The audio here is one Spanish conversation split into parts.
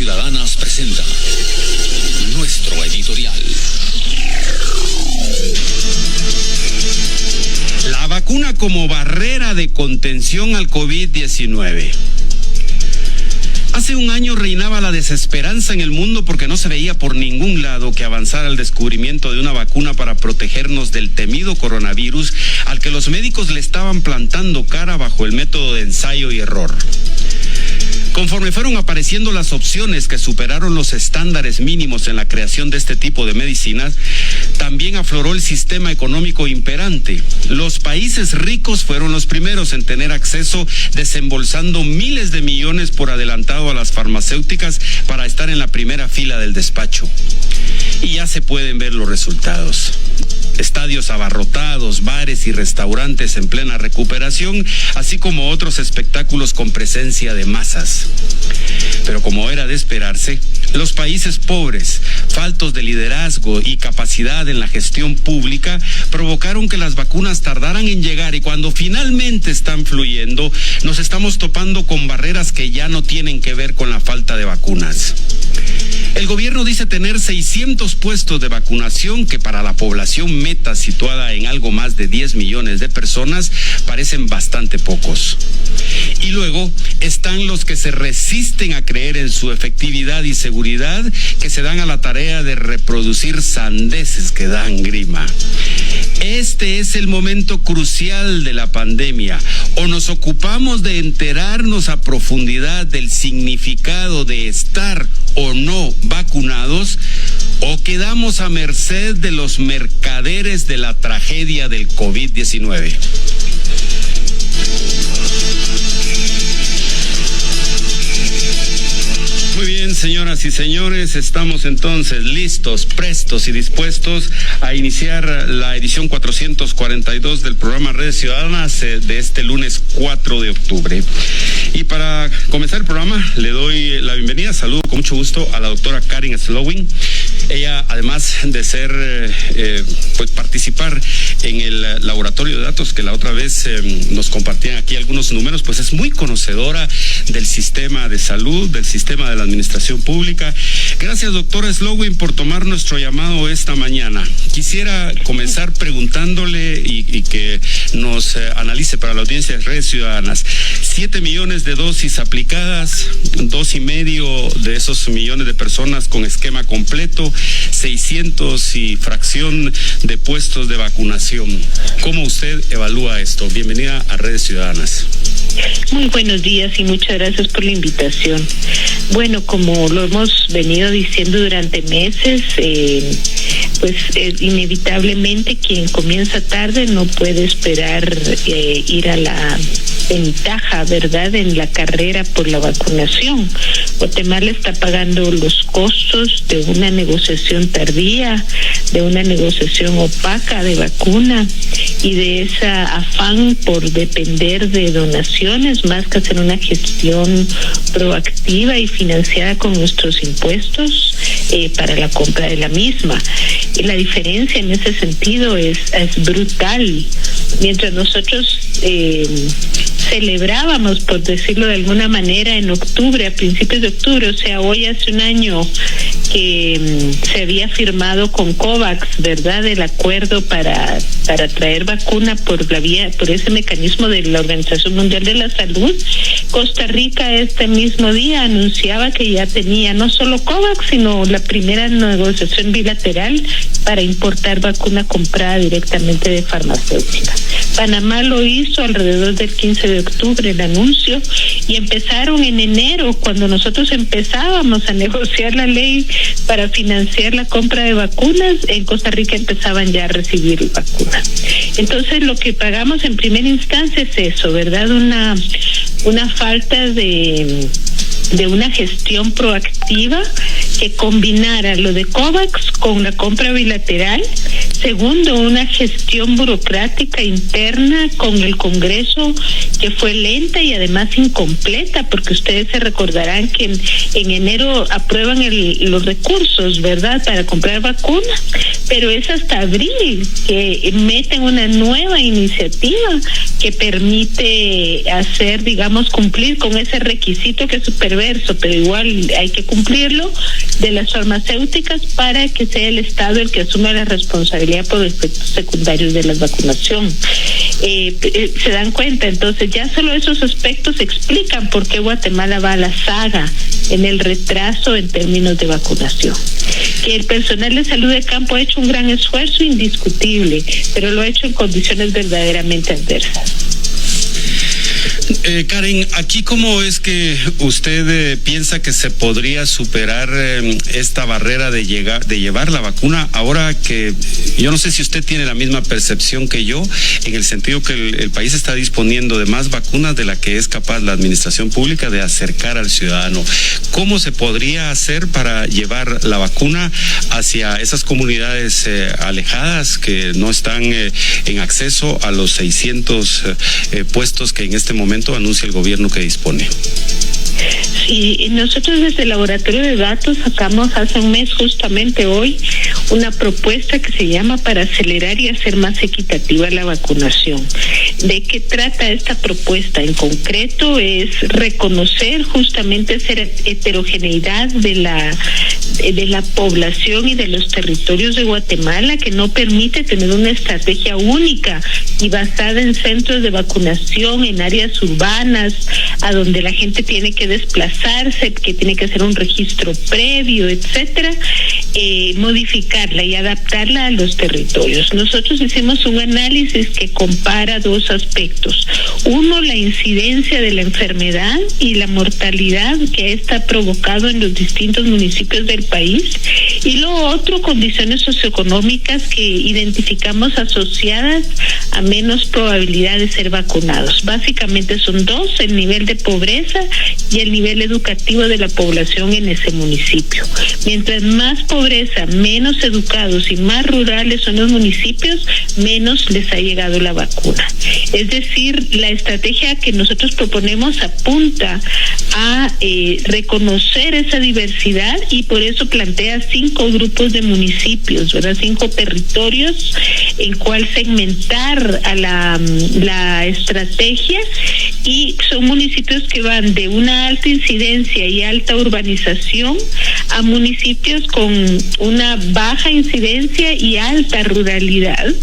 Ciudadanas presenta nuestro editorial. La vacuna como barrera de contención al COVID-19. Hace un año reinaba la desesperanza en el mundo porque no se veía por ningún lado que avanzara el descubrimiento de una vacuna para protegernos del temido coronavirus al que los médicos le estaban plantando cara bajo el método de ensayo y error. Conforme fueron apareciendo las opciones que superaron los estándares mínimos en la creación de este tipo de medicinas, también afloró el sistema económico imperante. Los países ricos fueron los primeros en tener acceso, desembolsando miles de millones por adelantado a las farmacéuticas para estar en la primera fila del despacho. Y ya se pueden ver los resultados. Estadios abarrotados, bares y restaurantes en plena recuperación, así como otros espectáculos con presencia de masas. Pero como era de esperarse, los países pobres, faltos de liderazgo y capacidad en la gestión pública, provocaron que las vacunas tardaran en llegar, y cuando finalmente están fluyendo, nos estamos topando con barreras que ya no tienen que ver con la falta de vacunas. El gobierno dice tener 600 puestos de vacunación que para la población meta situada en algo más de 10 millones de personas parecen bastante pocos. Y luego están los que se resisten a creer en su efectividad y seguridad, que se dan a la tarea de reproducir sandeces que dan grima. Este es el momento crucial de la pandemia. O nos ocupamos de enterarnos a profundidad del significado de estar o no vacunados, o quedamos a merced de los mercaderes de la tragedia del COVID-19. Muy bien, señoras y señores, estamos entonces listos, prestos y dispuestos a iniciar la edición 442 del programa Redes Ciudadanas de este lunes 4 de octubre. Y para comenzar el programa, le doy la bienvenida, saludo con mucho gusto a la doctora Karen Slowin. Ella, además de ser, participar en el laboratorio de datos que la otra vez nos compartían aquí algunos números, pues es muy conocedora del sistema de salud, del sistema de la administración pública. Gracias, doctora Slowin, por tomar nuestro llamado esta mañana. Quisiera comenzar preguntándole y que nos analice para la audiencia de Redes Ciudadanas. 7 millones de dosis aplicadas, 2.5 de esos millones de personas con esquema completo, 600 y fracción de puestos de vacunación. ¿Cómo usted evalúa esto? Bienvenida a Redes Ciudadanas. Muy buenos días y muchas gracias por la invitación. Bueno, como lo hemos venido diciendo durante meses, inevitablemente quien comienza tarde no puede esperar ir a la ventaja, ¿verdad?, en la carrera por la vacunación. Guatemala está pagando los costos de una negociación tardía, de una negociación opaca de vacuna y de ese afán por depender de donaciones más que hacer una gestión proactiva y financiada con nuestros impuestos para la compra de la misma. Y la diferencia en ese sentido es brutal. Mientras nosotros celebrábamos, por decirlo de alguna manera, en octubre, a principios de octubre, o sea, hoy hace un año que se había firmado con COVAX, ¿verdad?, el acuerdo para traer vacuna por ese mecanismo de la Organización Mundial de la Salud. Costa Rica este mismo día anunciaba que ya tenía no solo COVAX, sino la primera negociación bilateral para importar vacuna comprada directamente de farmacéutica. Panamá lo hizo alrededor del 15 de octubre el anuncio, y empezaron en enero, cuando nosotros empezábamos a negociar la ley para financiar la compra de vacunas. En Costa Rica empezaban ya a recibir vacunas. Entonces lo que pagamos en primera instancia es eso, ¿verdad? Una falta de una gestión proactiva que combinara lo de COVAX con la compra bilateral, Segundo, una gestión burocrática interna con el Congreso que fue lenta y además incompleta, porque ustedes se recordarán que en enero aprueban los recursos, ¿verdad?, para comprar vacunas, pero es hasta abril que meten una nueva iniciativa que permite hacer, digamos, cumplir con ese requisito que es perverso, pero igual hay que cumplirlo, de las farmacéuticas para que sea el Estado el que asuma la responsabilidad por efectos secundarios de la vacunación. Se dan cuenta, entonces ya solo esos aspectos explican por qué Guatemala va a la saga en el retraso en términos de vacunación. Que el personal de salud de campo ha hecho un gran esfuerzo indiscutible, pero lo ha hecho en condiciones verdaderamente adversas. Karen, aquí cómo es que usted piensa que se podría superar esta barrera de llevar la vacuna, ahora que yo no sé si usted tiene la misma percepción que yo, en el sentido que el país está disponiendo de más vacunas de la que es capaz la administración pública de acercar al ciudadano. ¿Cómo se podría hacer para llevar la vacuna hacia esas comunidades alejadas que no están en acceso a los 600 puestos que en este momento anuncia el gobierno que dispone? Sí, nosotros desde el Laboratorio de Datos sacamos hace un mes, justamente hoy, una propuesta que se llama para acelerar y hacer más equitativa la vacunación. ¿De qué trata esta propuesta? En concreto es reconocer justamente esa heterogeneidad de la población y de los territorios de Guatemala, que no permite tener una estrategia única y basada en centros de vacunación en áreas urbanas, a donde la gente tiene que desplazarse, que tiene que hacer un registro previo, etcétera, modificarla y adaptarla a los territorios. Nosotros hicimos un análisis que compara dos aspectos. Uno, la incidencia de la enfermedad y la mortalidad que esta ha provocado en los distintos municipios del país, y lo otro, condiciones socioeconómicas que identificamos asociadas a menos probabilidad de ser vacunados. Básicamente son dos: el nivel de pobreza y el nivel educativo de la población en ese municipio. Mientras más pobreza, menos educados y más rurales son los municipios, menos les ha llegado la vacuna. Es decir, la estrategia que nosotros proponemos apunta a reconocer esa diversidad, y por eso plantea 5 grupos de municipios, ¿verdad? 5 territorios en cual segmentar a la estrategia, y son municipios que van de una alta incidencia y alta urbanización a municipios con una baja incidencia y alta ruralidad,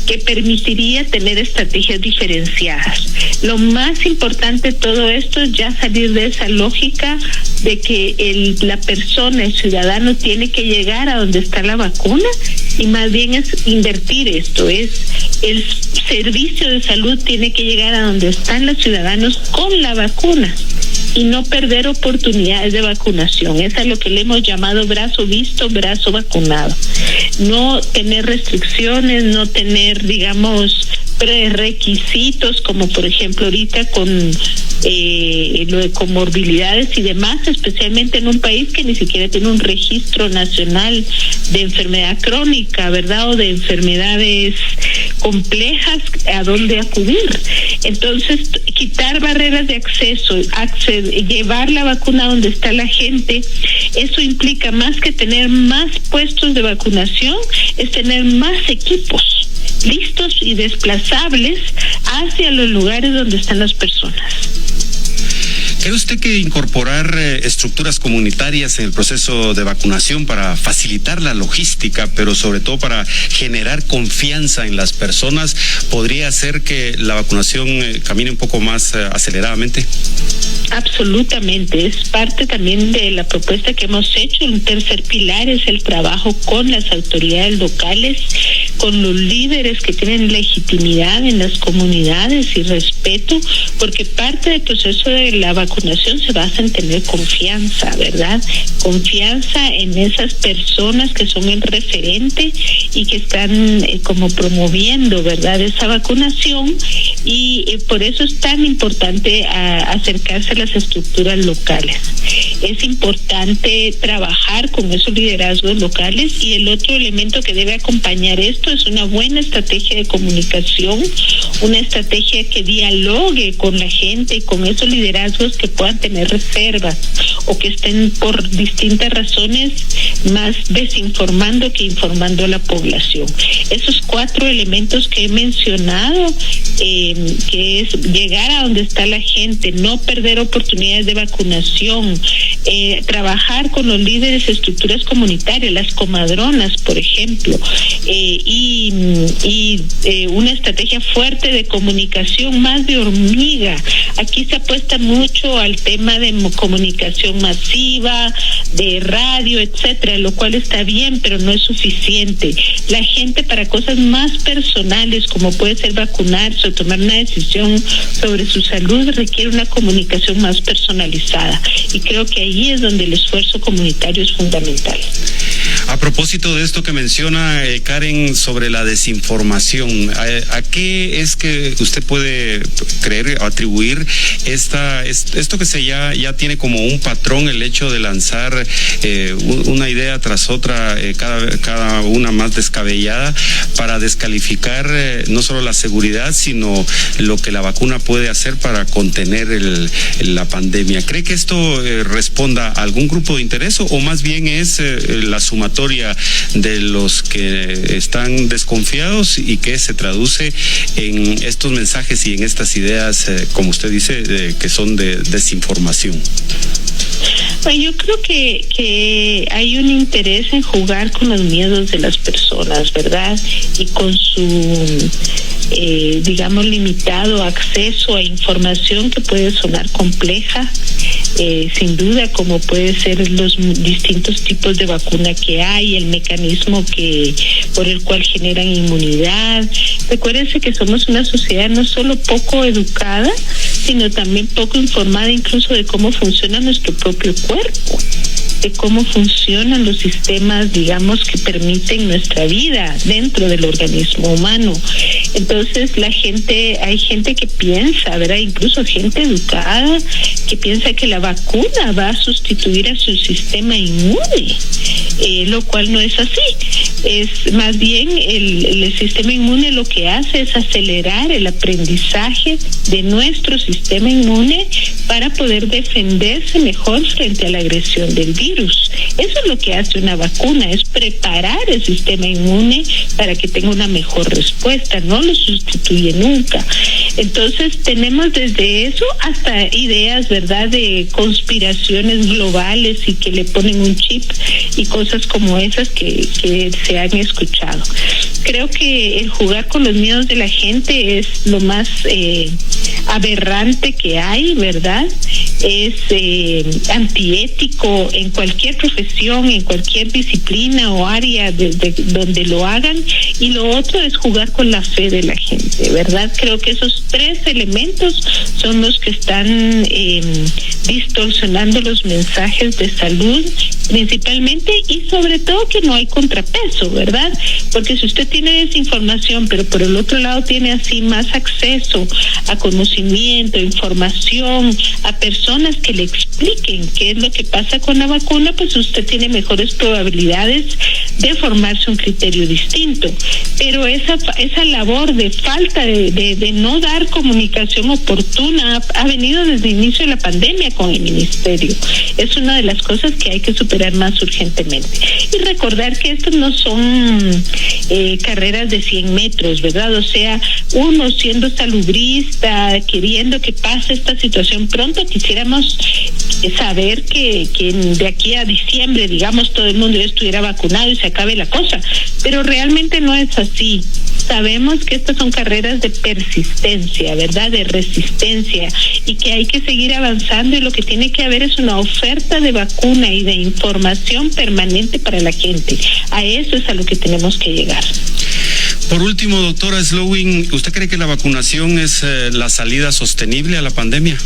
que permitiría tener estrategias diferenciadas. Lo más importante de todo esto es ya salir de esa lógica de que la persona, el ciudadano, tiene que llegar a donde está la vacuna, y más bien es invertir esto, es el servicio de salud tiene que llegar a donde están los ciudadanos con la vacuna y no perder oportunidades de vacunación. Es a lo que le hemos llamado brazo visto, brazo vacunado. No tener restricciones, no tener, digamos, prerequisitos, como por ejemplo ahorita con lo de comorbilidades y demás, especialmente en un país que ni siquiera tiene un registro nacional de enfermedad crónica, ¿verdad? O de enfermedades complejas a dónde acudir. Entonces, quitar barreras de acceso, llevar la vacuna donde está la gente, eso implica más que tener más puestos de vacunación, es tener más equipos listos y desplazables hacia los lugares donde están las personas. ¿Cree usted que incorporar estructuras comunitarias en el proceso de vacunación para facilitar la logística, pero sobre todo para generar confianza en las personas, podría hacer que la vacunación camine un poco más aceleradamente? Absolutamente, es parte también de la propuesta que hemos hecho. Un tercer pilar es el trabajo con las autoridades locales, con los líderes que tienen legitimidad en las comunidades y respeto, porque parte del proceso de la vacunación vacunación se basa en tener confianza, ¿verdad? Confianza en esas personas que son el referente y que están como promoviendo, ¿verdad?, esa vacunación, y por eso es tan importante acercarse a las estructuras locales. Es importante trabajar con esos liderazgos locales, y el otro elemento que debe acompañar esto es una buena estrategia de comunicación, una estrategia que dialogue con la gente, con esos liderazgos que puedan tener reservas o que estén por distintas razones más desinformando que informando a la población. Esos 4 elementos que he mencionado, que es llegar a donde está la gente, no perder oportunidades de vacunación, trabajar con los líderes de estructuras comunitarias, las comadronas, por ejemplo, y una estrategia fuerte de comunicación, más de hormiga. Aquí se apuesta mucho al tema de comunicación masiva, de radio, etcétera, lo cual está bien, pero no es suficiente. La gente, para cosas más personales, como puede ser vacunarse o tomar una decisión sobre su salud, requiere una comunicación más personalizada, y creo que ahí es donde el esfuerzo comunitario es fundamental. A propósito de esto que menciona Karen sobre la desinformación, ¿a qué es que usted puede creer, atribuir esto que ya tiene como un patrón, el hecho de lanzar una idea tras otra, cada una más descabellada, para descalificar no solo la seguridad, sino lo que la vacuna puede hacer para contener la pandemia? ¿Cree que esto responda a algún grupo de interés, o más bien es la sumatoria de los que están desconfiados y que se traduce en estos mensajes y en estas ideas, como usted dice, que son de desinformación? Bueno, yo creo que hay un interés en jugar con los miedos de las personas, ¿verdad? Y con su, digamos, limitado acceso a información que puede sonar compleja, sin duda, como puede ser los distintos tipos de vacuna que hay, el mecanismo por el cual generan inmunidad. Recuérdense que somos una sociedad no solo poco educada, sino también poco informada incluso de cómo funciona nuestro propio cuerpo, de cómo funcionan los sistemas, digamos, que permiten nuestra vida dentro del organismo humano. Entonces hay gente que piensa, ¿verdad? Incluso gente educada que piensa que la vacuna va a sustituir a su sistema inmune, lo cual no es así. Es más bien el sistema inmune lo que hace es acelerar el aprendizaje de nuestro sistema inmune para poder defenderse mejor frente a la agresión del virus. Eso es lo que hace una vacuna, es preparar el sistema inmune para que tenga una mejor respuesta, no lo sustituye nunca. Entonces tenemos desde eso hasta ideas, ¿verdad?, de conspiraciones globales y que le ponen un chip y cosas como esas que se han escuchado. Creo que el jugar con los miedos de la gente es lo más aberrante que hay, ¿verdad? Es antiético en cualquier profesión, en cualquier disciplina o área donde lo hagan. Y lo otro es jugar con la fe de la gente, ¿verdad? Creo que esos 3 elementos son los que están distorsionando los mensajes de salud principalmente, y sobre todo que no hay contrapeso, ¿verdad? Porque si usted tiene desinformación, pero por el otro lado tiene así más acceso a conocimiento, información, a personas que le expliquen qué es lo que pasa con la vacuna, pues usted tiene mejores probabilidades de formarse un criterio distinto. Pero esa labor de falta de no dar comunicación oportuna ha venido desde el inicio de la pandemia con el ministerio. Es una de las cosas que hay que superar más urgentemente. Y recordar que estos no son carreras de 100 metros, ¿verdad? O sea, uno siendo salubrista, queriendo que pase esta situación pronto, quisiéramos saber que de aquí a diciembre, digamos, todo el mundo ya estuviera vacunado y se acabe la cosa. Pero realmente no es así. Sabemos que estas son carreras de persistencia, ¿verdad?, de resistencia, y que hay que seguir avanzando, y lo que tiene que haber es una oferta de vacuna y de información permanente para la gente. A eso es a lo que tenemos que llegar. Por último, doctora Slowin, ¿usted cree que la vacunación es la salida sostenible a la pandemia?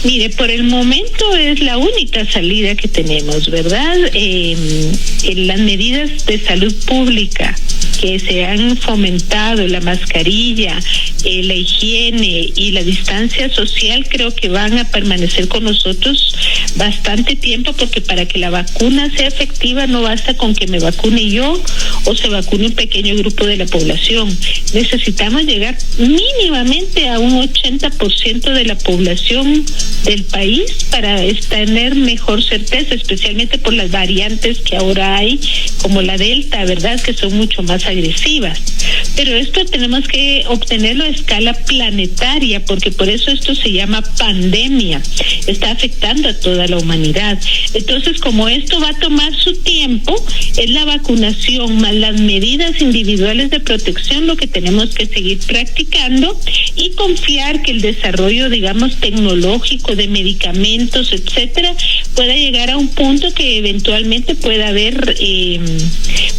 Mire, por el momento es la única salida que tenemos, ¿verdad? En las medidas de salud pública que se han fomentado, la mascarilla, la higiene y la distancia social, creo que van a permanecer con nosotros bastante tiempo, porque para que la vacuna sea efectiva no basta con que me vacune yo o se vacune un pequeño grupo de la población. Necesitamos llegar mínimamente a un 80% de la población del país para tener mejor certeza, especialmente por las variantes que ahora hay, como la Delta, ¿verdad?, que son mucho más agresivas. Pero esto tenemos que obtenerlo a escala planetaria, porque por eso esto se llama pandemia. Está afectando a toda la humanidad. Entonces, como esto va a tomar su tiempo, es la vacunación más las medidas individuales de protección lo que tenemos que seguir practicando y confiar que el desarrollo, digamos, tecnológico de medicamentos, etcétera, pueda llegar a un punto que eventualmente pueda haber,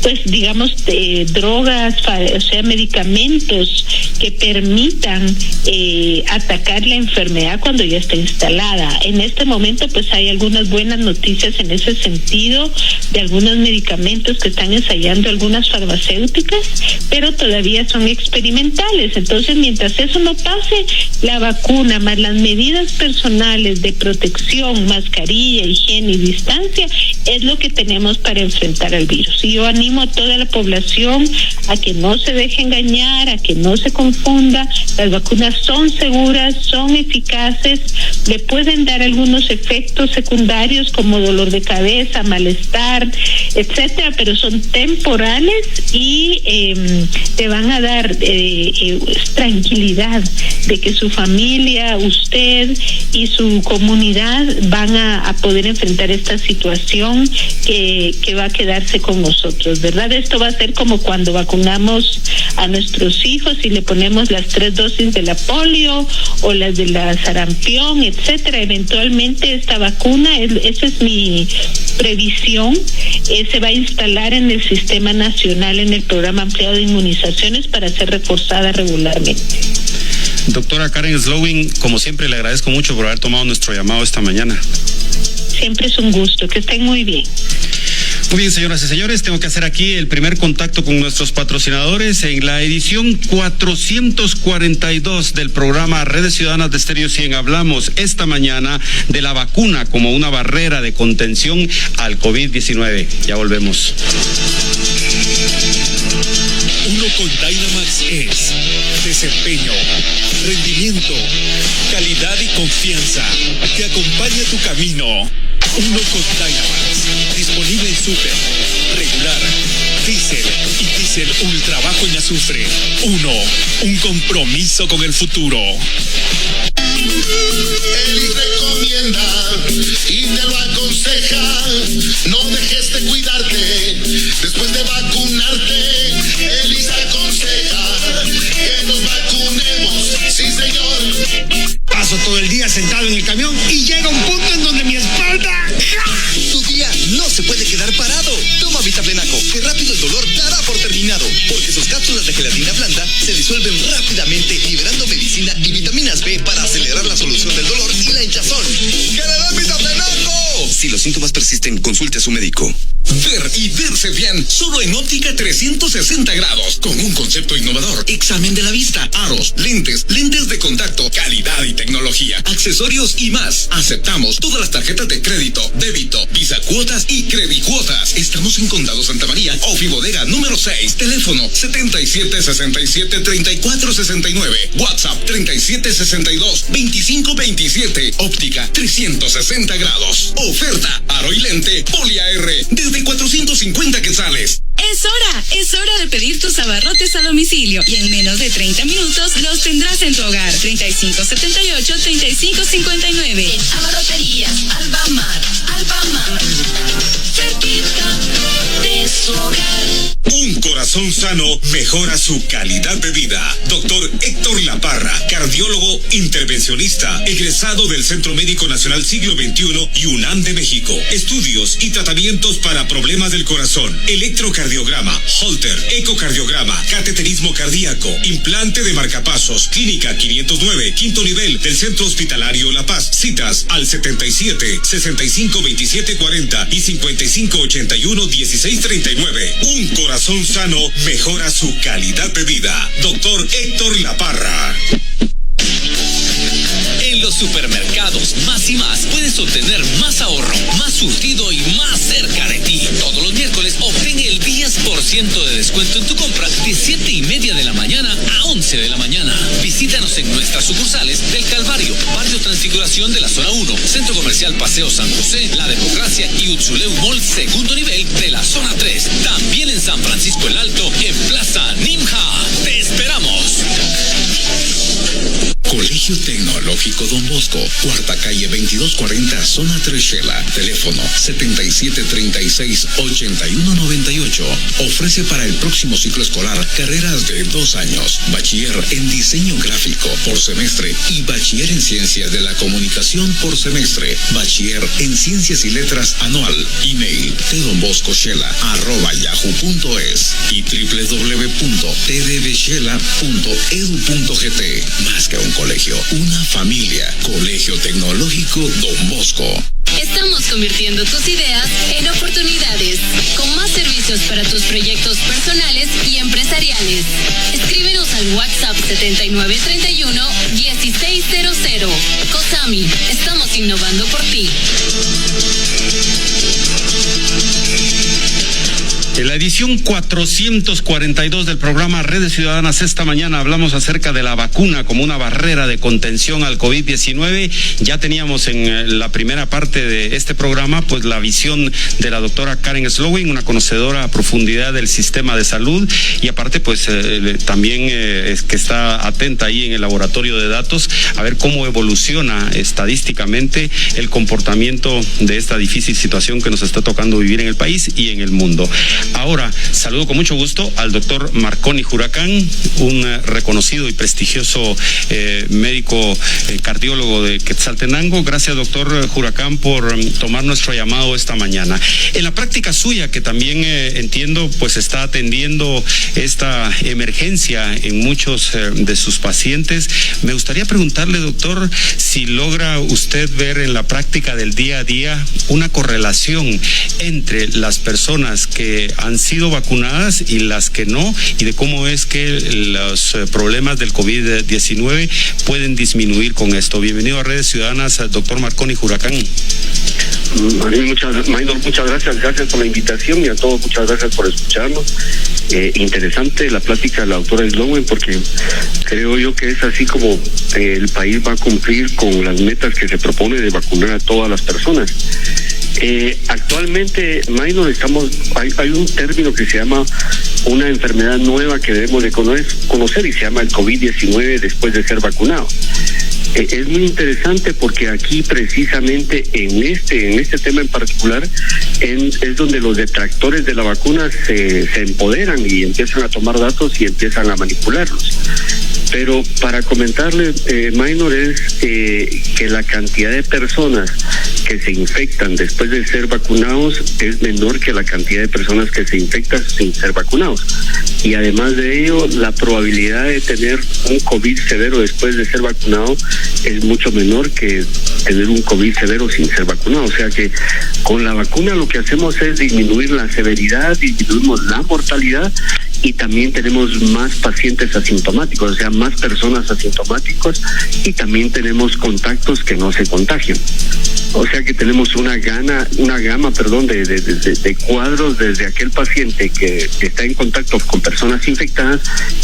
pues, digamos, drogas, o sea, medicamentos que permitan atacar la enfermedad cuando ya está instalada. En este momento, pues, hay algunas buenas noticias en ese sentido de algunos medicamentos que están ensayando algunas farmacéuticas, pero todavía son experimentales. Entonces, mientras eso no pase, la vacuna más las medidas personales de protección, mascarilla, higiene y distancia, es lo que tenemos para enfrentar al virus. Y yo animo a toda la población a que no se deje engañar, a que no se confunda. Las vacunas son seguras, son eficaces, le pueden dar algunos efectos secundarios como dolor de cabeza, malestar, etcétera, pero son temporales y te van a dar tranquilidad de que su familia, usted y su comunidad van a poder enfrentar esta situación que va a quedarse con nosotros, ¿verdad? Esto va a ser como cuando vacunamos a nuestros hijos y le ponemos las 3 dosis de la polio o las de la sarampión, etcétera. Eventualmente esta vacuna, esa es mi previsión, se va a instalar en el Sistema Nacional, en el Programa Ampliado de Inmunizaciones, para ser reforzada regularmente. Doctora Karen Slowin, como siempre, le agradezco mucho por haber tomado nuestro llamado esta mañana. Siempre es un gusto, que estén muy bien. Muy bien, señoras y señores, tengo que hacer aquí el primer contacto con nuestros patrocinadores en la edición 442 del programa Redes Ciudadanas de Estéreo 100. Hablamos esta mañana de la vacuna como una barrera de contención al COVID-19. Ya volvemos. Uno con Dynamax es desempeño, rendimiento, calidad y confianza que acompaña tu camino. Uno con Dynamax, disponible en Super, regular, Diesel y Diesel Ultra bajo en azufre. Uno, un compromiso con el futuro. Él recomienda y te lo aconseja, no dejes de cuidarte después de vacunarte. Él aconseja que nos vacunemos, sí señor. Paso todo el día sentado en el camión y llega un punto en donde mi espalda... Tu día no se puede quedar parado. Toma Vitaplenaco, que rápido el dolor dará por terminado, porque sus cápsulas de gelatina blanda se disuelven rápidamente, liberando medicina y vitaminas B para acelerar la solución del dolor y la hinchazón. ¡Que le den Vitaplenaco! Si los síntomas persisten, consulte a su médico. Ver y verse bien, solo en Óptica 360 grados, con un concepto innovador. Examen de la vista, aros, lentes de contacto, calidad y tecnología, accesorios y más. Aceptamos todas las tarjetas de crédito, débito, Visa Cuotas y Credicuotas. Estamos en Condado Santa María, Ofibodega número 6, teléfono 7767-3469, WhatsApp 3762-2527. Óptica 360 grados. Oferta, aro y lente, Poli AR, desde 450 quetzales. Es hora de pedir tus abarrotes a domicilio y en menos de 30 minutos los tendrás en tu hogar. 3578-3559. Abarroterías Albamar, cerquita de su hogar. Un corazón corazón sano mejora su calidad de vida. Doctor Héctor Laparra, cardiólogo intervencionista, egresado del Centro Médico Nacional Siglo XXI y UNAM de México. Estudios y tratamientos para problemas del corazón, electrocardiograma, Holter, ecocardiograma, cateterismo cardíaco, implante de marcapasos. Clínica 509, quinto nivel del Centro Hospitalario La Paz. Citas al 77 65 27 40 y 55 81 16 39. Un corazón sano mejora su calidad de vida. Doctor Héctor Laparra. En los supermercados Más y Más puedes obtener más ahorro, más surtido y más cerca de ti. Todos los miércoles obtén el 10% de descuento en tu compra de 7:30 de la mañana a 11 de la mañana. Visítanos en nuestras sucursales del Calvario, Barrio Transfiguración de la Zona 1, Centro Comercial Paseo San José, La Democracia y Utzuleu Mall, segundo nivel de la Zona 3. También en San Francisco el Alto, en Plaza Nimja. ¡Te esperamos! Colegio Tecnológico Don Bosco, Cuarta Calle 2240, Zona 3 Shela. Teléfono 7736-8198. Ofrece para el próximo ciclo escolar carreras de 2 años, bachiller en diseño gráfico por semestre y bachiller en ciencias de la comunicación por semestre, bachiller en ciencias y letras anual. Email tdonboscoshela@yahoo.es y www.tdbshela.edu.gt. Más que un colegio, una familia. Colegio Tecnológico Don Bosco. Estamos convirtiendo tus ideas en oportunidades, con más servicios para tus proyectos personales y empresariales. Escríbenos al WhatsApp 7931-1600. Cosami, estamos innovando por ti. En la edición 442 del programa Redes Ciudadanas, esta mañana hablamos acerca de la vacuna como una barrera de contención al COVID-19. Ya teníamos en la primera parte de este programa pues la visión de la doctora Karen Slowin, una conocedora a profundidad del sistema de salud, y aparte pues también es que está atenta ahí en el laboratorio de datos a ver cómo evoluciona estadísticamente el comportamiento de esta difícil situación que nos está tocando vivir en el país y en el mundo. Ahora, saludo con mucho gusto al doctor Marconi Huracán, un reconocido y prestigioso médico cardiólogo de Quetzaltenango. Gracias, doctor Huracán, por tomar nuestro llamado esta mañana. En la práctica suya, que también entiendo, pues está atendiendo esta emergencia en muchos de sus pacientes, me gustaría preguntarle, doctor, si logra usted ver en la práctica del día a día una correlación entre las personas que han sido vacunadas y las que no, y de cómo es que los problemas del COVID-19 pueden disminuir con esto. Bienvenido a Redes Ciudadanas, doctor Marconi Huracán. Muchas gracias por la invitación, y a todos muchas gracias por escucharnos. Interesante la plática de la doctora Slowen, porque creo yo que es así como el país va a cumplir con las metas que se propone de vacunar a todas las personas. Actualmente, Maynor, hay un término que se llama una enfermedad nueva que debemos de conocer, y se llama el COVID-19 después de ser vacunado. Es muy interesante porque aquí precisamente en este tema en particular es donde los detractores de la vacuna se empoderan y empiezan a tomar datos y empiezan a manipularlos. Pero para comentarle, Maynor, es que la cantidad de personas que se infectan después de ser vacunados es menor que la cantidad de personas que se infectan sin ser vacunados. Y además de ello, la probabilidad de tener un COVID severo después de ser vacunado es mucho menor que tener un COVID severo sin ser vacunado. O sea que con la vacuna lo que hacemos es disminuir la severidad, disminuimos la mortalidad, y también tenemos más pacientes asintomáticos, o sea, más personas asintomáticas, y también tenemos contactos que no se contagian. O sea que tenemos una gama de cuadros, desde aquel paciente que está en contacto con personas infectadas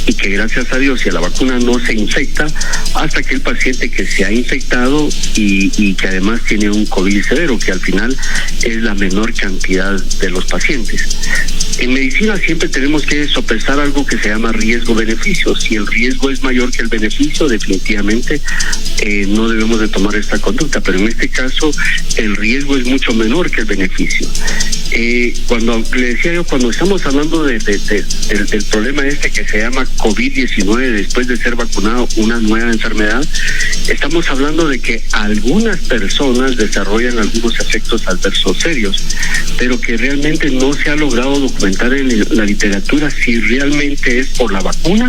y que gracias a Dios y a la vacuna no se infecta, hasta aquel paciente que se ha infectado y que además tiene un COVID severo, que al final es la menor cantidad de los pacientes. En medicina siempre tenemos que sopesar algo que se llama riesgo-beneficio. Si el riesgo es mayor que el beneficio, definitivamente no debemos de tomar esta conducta, pero en este caso el riesgo es mucho menor que el beneficio. Cuando le decía yo, cuando estamos hablando del problema este que se llama COVID-19 después de ser vacunado, una nueva enfermedad, estamos hablando de que algunas personas desarrollan algunos efectos adversos serios, pero que realmente no se ha logrado documentar en la literatura si realmente es por la vacuna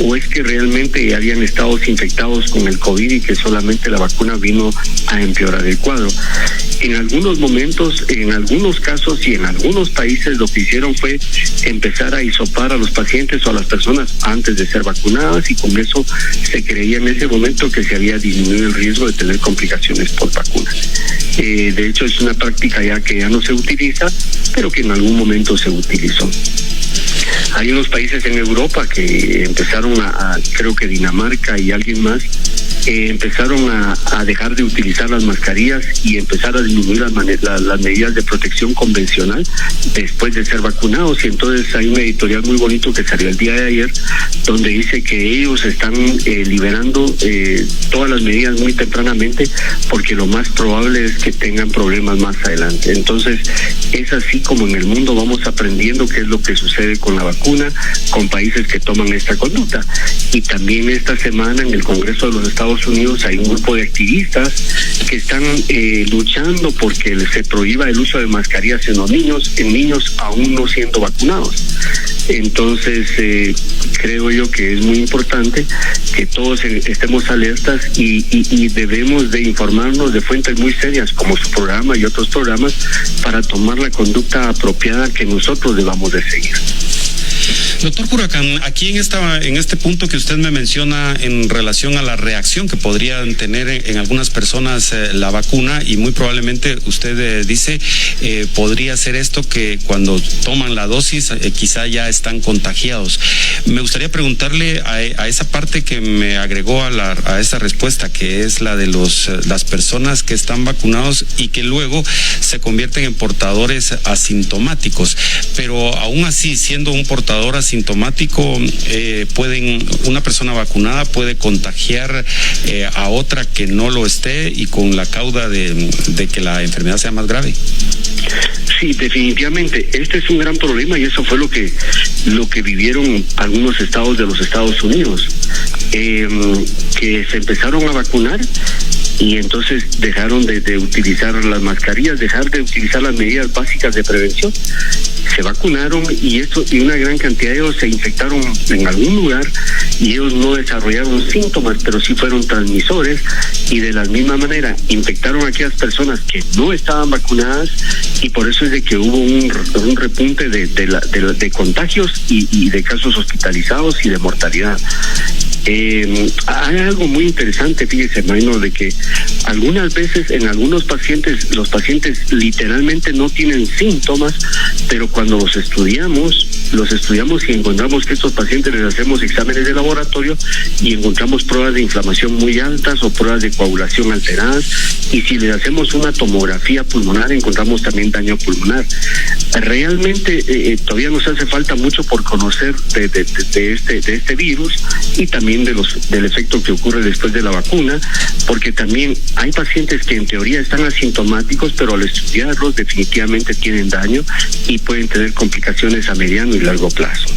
o es que realmente ya habían estado infectados con el COVID y que solamente la vacuna vino a empeorar el cuadro. En algunos momentos, en algunos casos y en algunos países lo que hicieron fue empezar a hisopar a los pacientes o a las personas antes de ser vacunadas, y con eso se creía en ese momento que se había disminuido el riesgo de tener complicaciones por vacunas. De hecho, es una práctica ya que ya no se utiliza, pero que en algún momento se utilizó. Hay unos países en Europa que empezaron creo que Dinamarca y alguien más, empezaron a dejar de utilizar las mascarillas y empezar a disminuir las medidas de protección convencional después de ser vacunados. Y entonces hay un editorial muy bonito que salió el día de ayer donde dice que ellos están liberando todas las medidas muy tempranamente porque lo más probable es que tengan problemas más adelante. Entonces es así como en el mundo vamos aprendiendo qué es lo que sucede con la vacuna, con países que toman esta conducta. Y también esta semana en el Congreso de los Estados Unidos hay un grupo de activistas que están luchando porque se prohíba el uso de mascarillas en los niños aún no siendo vacunados. Entonces creo yo que es muy importante que todos estemos alertas y debemos de informarnos de fuentes muy serias como su programa y otros programas para tomar la conducta apropiada que nosotros debamos de seguir. Doctor Huracán, aquí en este punto que usted me menciona en relación a la reacción que podrían tener en algunas personas la vacuna, y muy probablemente usted dice podría ser esto que cuando toman la dosis quizá ya están contagiados. Me gustaría preguntarle a esa parte que me agregó a esa respuesta, que es la de las personas que están vacunados y que luego se convierten en portadores asintomáticos, pero aún así siendo un portador asintomático, una persona vacunada puede contagiar a otra que no lo esté, y con la causa de que la enfermedad sea más grave. Sí, definitivamente. Este es un gran problema y eso fue lo que vivieron algunos estados de los Estados Unidos, que se empezaron a vacunar y entonces dejaron de utilizar las mascarillas, dejar de utilizar las medidas básicas de prevención. Se vacunaron y una gran cantidad de ellos se infectaron en algún lugar y ellos no desarrollaron síntomas, pero sí fueron transmisores, y de la misma manera infectaron a aquellas personas que no estaban vacunadas, y por eso es de que hubo un repunte de contagios y de casos hospitalizados y de mortalidad. Hay algo muy interesante, fíjese, Maino, de que algunas veces en algunos pacientes, los pacientes literalmente no tienen síntomas, pero cuando los estudiamos y encontramos que estos pacientes les hacemos exámenes de laboratorio y encontramos pruebas de inflamación muy altas o pruebas de coagulación alteradas, y si les hacemos una tomografía pulmonar encontramos también daño pulmonar. Realmente todavía nos hace falta mucho por conocer de este virus y también del efecto que ocurre después de la vacuna, porque también hay pacientes que en teoría están asintomáticos, pero al estudiarlos definitivamente tienen daño y pueden tener complicaciones a mediano y largo plazo.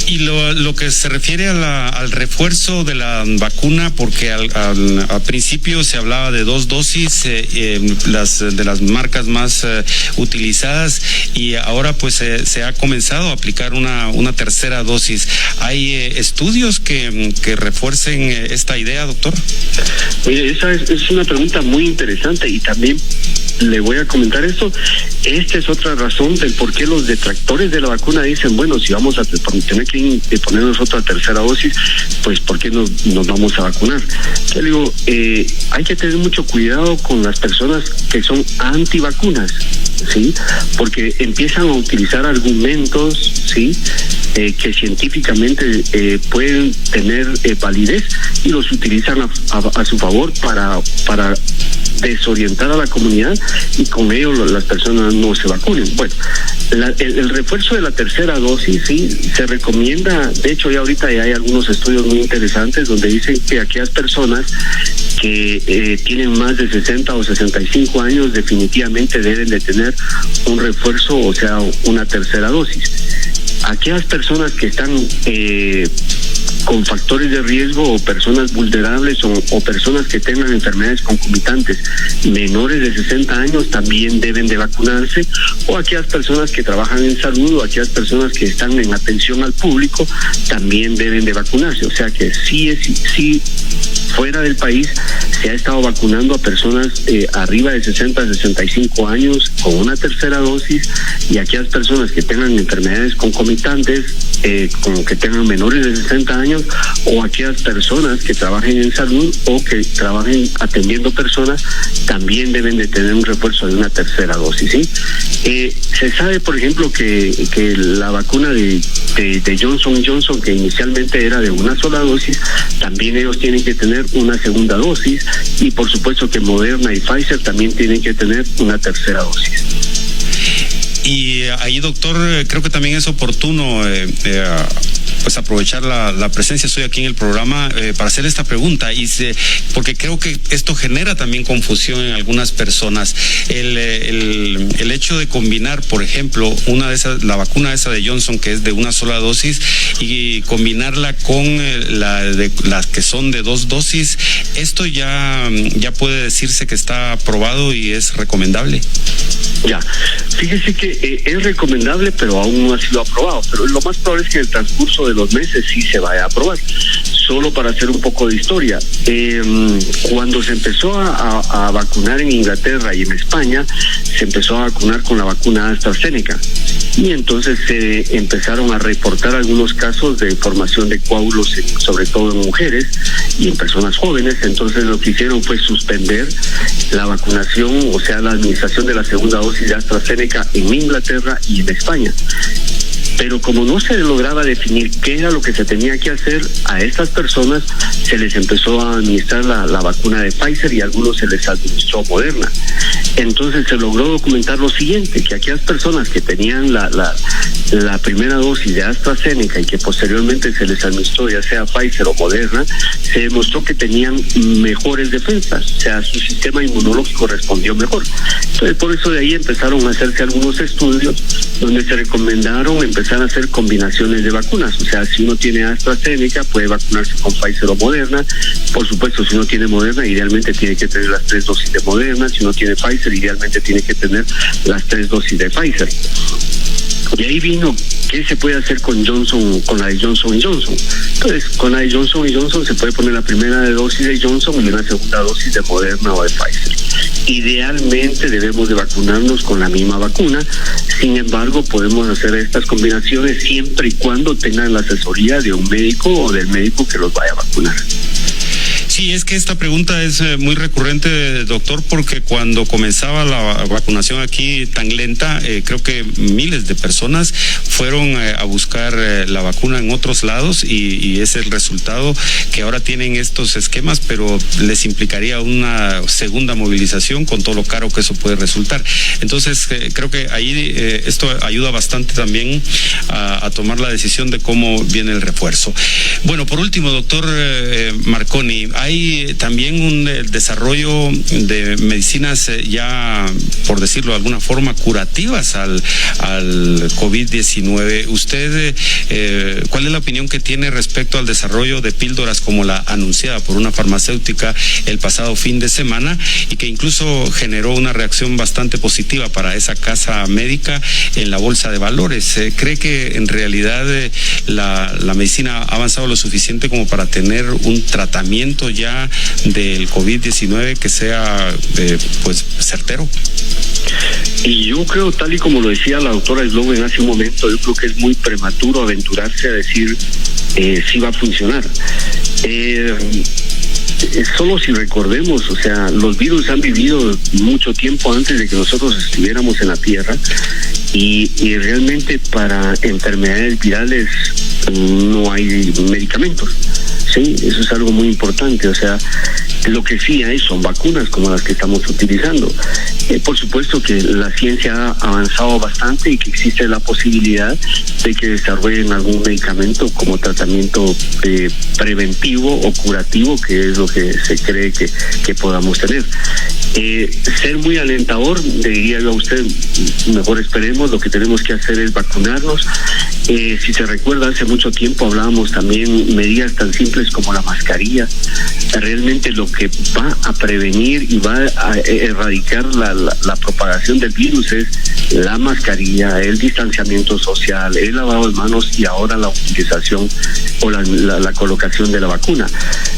Y lo que se refiere al refuerzo de la vacuna, porque al principio se hablaba de 2 dosis, de las marcas más utilizadas, y ahora pues se ha comenzado a aplicar una tercera dosis. ¿Hay estudios que refuercen esta idea, doctor? Oye, esa es una pregunta muy interesante, y también le voy a comentar esto. Esta es otra razón del por qué los detractores de la vacuna dicen, bueno, si vamos a tener que ponernos otra tercera dosis, pues ¿por qué nos vamos a vacunar? Yo digo, hay que tener mucho cuidado con las personas que son antivacunas, ¿sí? Porque empiezan a utilizar argumentos, ¿sí? que científicamente pueden tener validez y los utilizan a su favor para desorientar a la comunidad y con ello las personas no se vacunen. Bueno, el refuerzo de la tercera dosis sí se recomienda. De hecho, ya ahorita ya hay algunos estudios muy interesantes donde dicen que aquellas personas que tienen más de 60 o 65 años definitivamente deben de tener un refuerzo, o sea, una tercera dosis. Aquellas personas que están con factores de riesgo o personas vulnerables o personas que tengan enfermedades concomitantes menores de 60 años también deben de vacunarse, o aquellas personas que trabajan en salud o aquellas personas que están en atención al público también deben de vacunarse. O sea que sí fuera del país se ha estado vacunando a personas arriba de 60 a 65 años con una tercera dosis, y aquellas personas que tengan enfermedades concomitantes como que tengan menores de 60 años, o aquellas personas que trabajen en salud o que trabajen atendiendo personas también deben de tener un refuerzo de una tercera dosis, ¿sí? Se sabe, por ejemplo, que la vacuna de Johnson & Johnson, que inicialmente era de una sola dosis, también ellos tienen que tener una segunda dosis, y por supuesto que Moderna y Pfizer también tienen que tener una tercera dosis. Y ahí, doctor, creo que también es oportuno pues aprovechar la presencia suya aquí en el programa para hacer esta pregunta, porque creo que esto genera también confusión en algunas personas. El hecho de combinar, por ejemplo, la vacuna esa de Johnson, que es de una sola dosis, y combinarla con las que son de 2 dosis, esto ya puede decirse que está aprobado y es recomendable. Ya, fíjese que es recomendable, pero aún no ha sido aprobado. Pero lo más probable es que en el transcurso de los meses sí se vaya a aprobar. Solo para hacer un poco de historia, cuando se empezó a vacunar en Inglaterra y en España, se empezó a vacunar con la vacuna AstraZeneca. Y entonces se empezaron a reportar algunos casos de formación de coágulos, sobre todo en mujeres y en personas jóvenes. Entonces lo que hicieron fue suspender la vacunación, o sea, la administración de la segunda dosis de AstraZeneca en Inglaterra y en España. Pero como no se lograba definir qué era lo que se tenía que hacer, a estas personas se les empezó a administrar la vacuna de Pfizer y a algunos se les administró Moderna. Entonces se logró documentar lo siguiente, que aquellas personas que tenían la primera dosis de AstraZeneca y que posteriormente se les administró ya sea Pfizer o Moderna, se demostró que tenían mejores defensas, o sea, su sistema inmunológico respondió mejor. Entonces por eso de ahí empezaron a hacerse algunos estudios donde se recomendaron empezar a hacer combinaciones de vacunas. O sea, si uno tiene AstraZeneca puede vacunarse con Pfizer o Moderna. Por supuesto, si uno tiene Moderna, idealmente tiene que tener las 3 dosis de Moderna. Si uno tiene Pfizer, idealmente tiene que tener las 3 dosis de Pfizer. Y ahí vino qué se puede hacer con la de Johnson & Johnson. Entonces, con la de Johnson & Johnson se puede poner la primera dosis de Johnson y una segunda dosis de Moderna o de Pfizer. Idealmente debemos de vacunarnos con la misma vacuna. Sin embargo, podemos hacer estas combinaciones siempre y cuando tengan la asesoría de un médico o del médico que los vaya a vacunar. Sí, es que esta pregunta es muy recurrente, doctor, porque cuando comenzaba la vacunación aquí tan lenta, creo que miles de personas fueron a buscar la vacuna en otros lados y es el resultado que ahora tienen estos esquemas, pero les implicaría una segunda movilización con todo lo caro que eso puede resultar. Entonces, creo que ahí esto ayuda bastante también a tomar la decisión de cómo viene el refuerzo. Bueno, por último, doctor Marconi, hay también un desarrollo de medicinas ya, por decirlo de alguna forma, curativas al COVID-19. ¿Usted cuál es la opinión que tiene respecto al desarrollo de píldoras como la anunciada por una farmacéutica el pasado fin de semana y que incluso generó una reacción bastante positiva para esa casa médica en la bolsa de valores? ¿Cree que en realidad la medicina ha avanzado lo suficiente como para tener un tratamiento ya del COVID-19 que sea pues certero? Y yo creo, tal y como lo decía la doctora Sloven hace un momento, yo creo que es muy prematuro aventurarse a decir si va a funcionar. solo si recordemos, o sea, los virus han vivido mucho tiempo antes de que nosotros estuviéramos en la Tierra y realmente para enfermedades virales no hay medicamentos. Sí, eso es algo muy importante, o sea, lo que sí hay son vacunas como las que estamos utilizando. Por supuesto que la ciencia ha avanzado bastante y que existe la posibilidad de que desarrollen algún medicamento como tratamiento preventivo o curativo, que es lo que se cree que podamos tener. Ser muy alentador, diría yo a usted, mejor esperemos, lo que tenemos que hacer es vacunarnos. Si se recuerda, hace mucho tiempo hablábamos también medidas tan simples como la mascarilla. Realmente lo que va a prevenir y va a erradicar la propagación del virus es la mascarilla, el distanciamiento social, el lavado de manos y ahora la utilización o la colocación de la vacuna.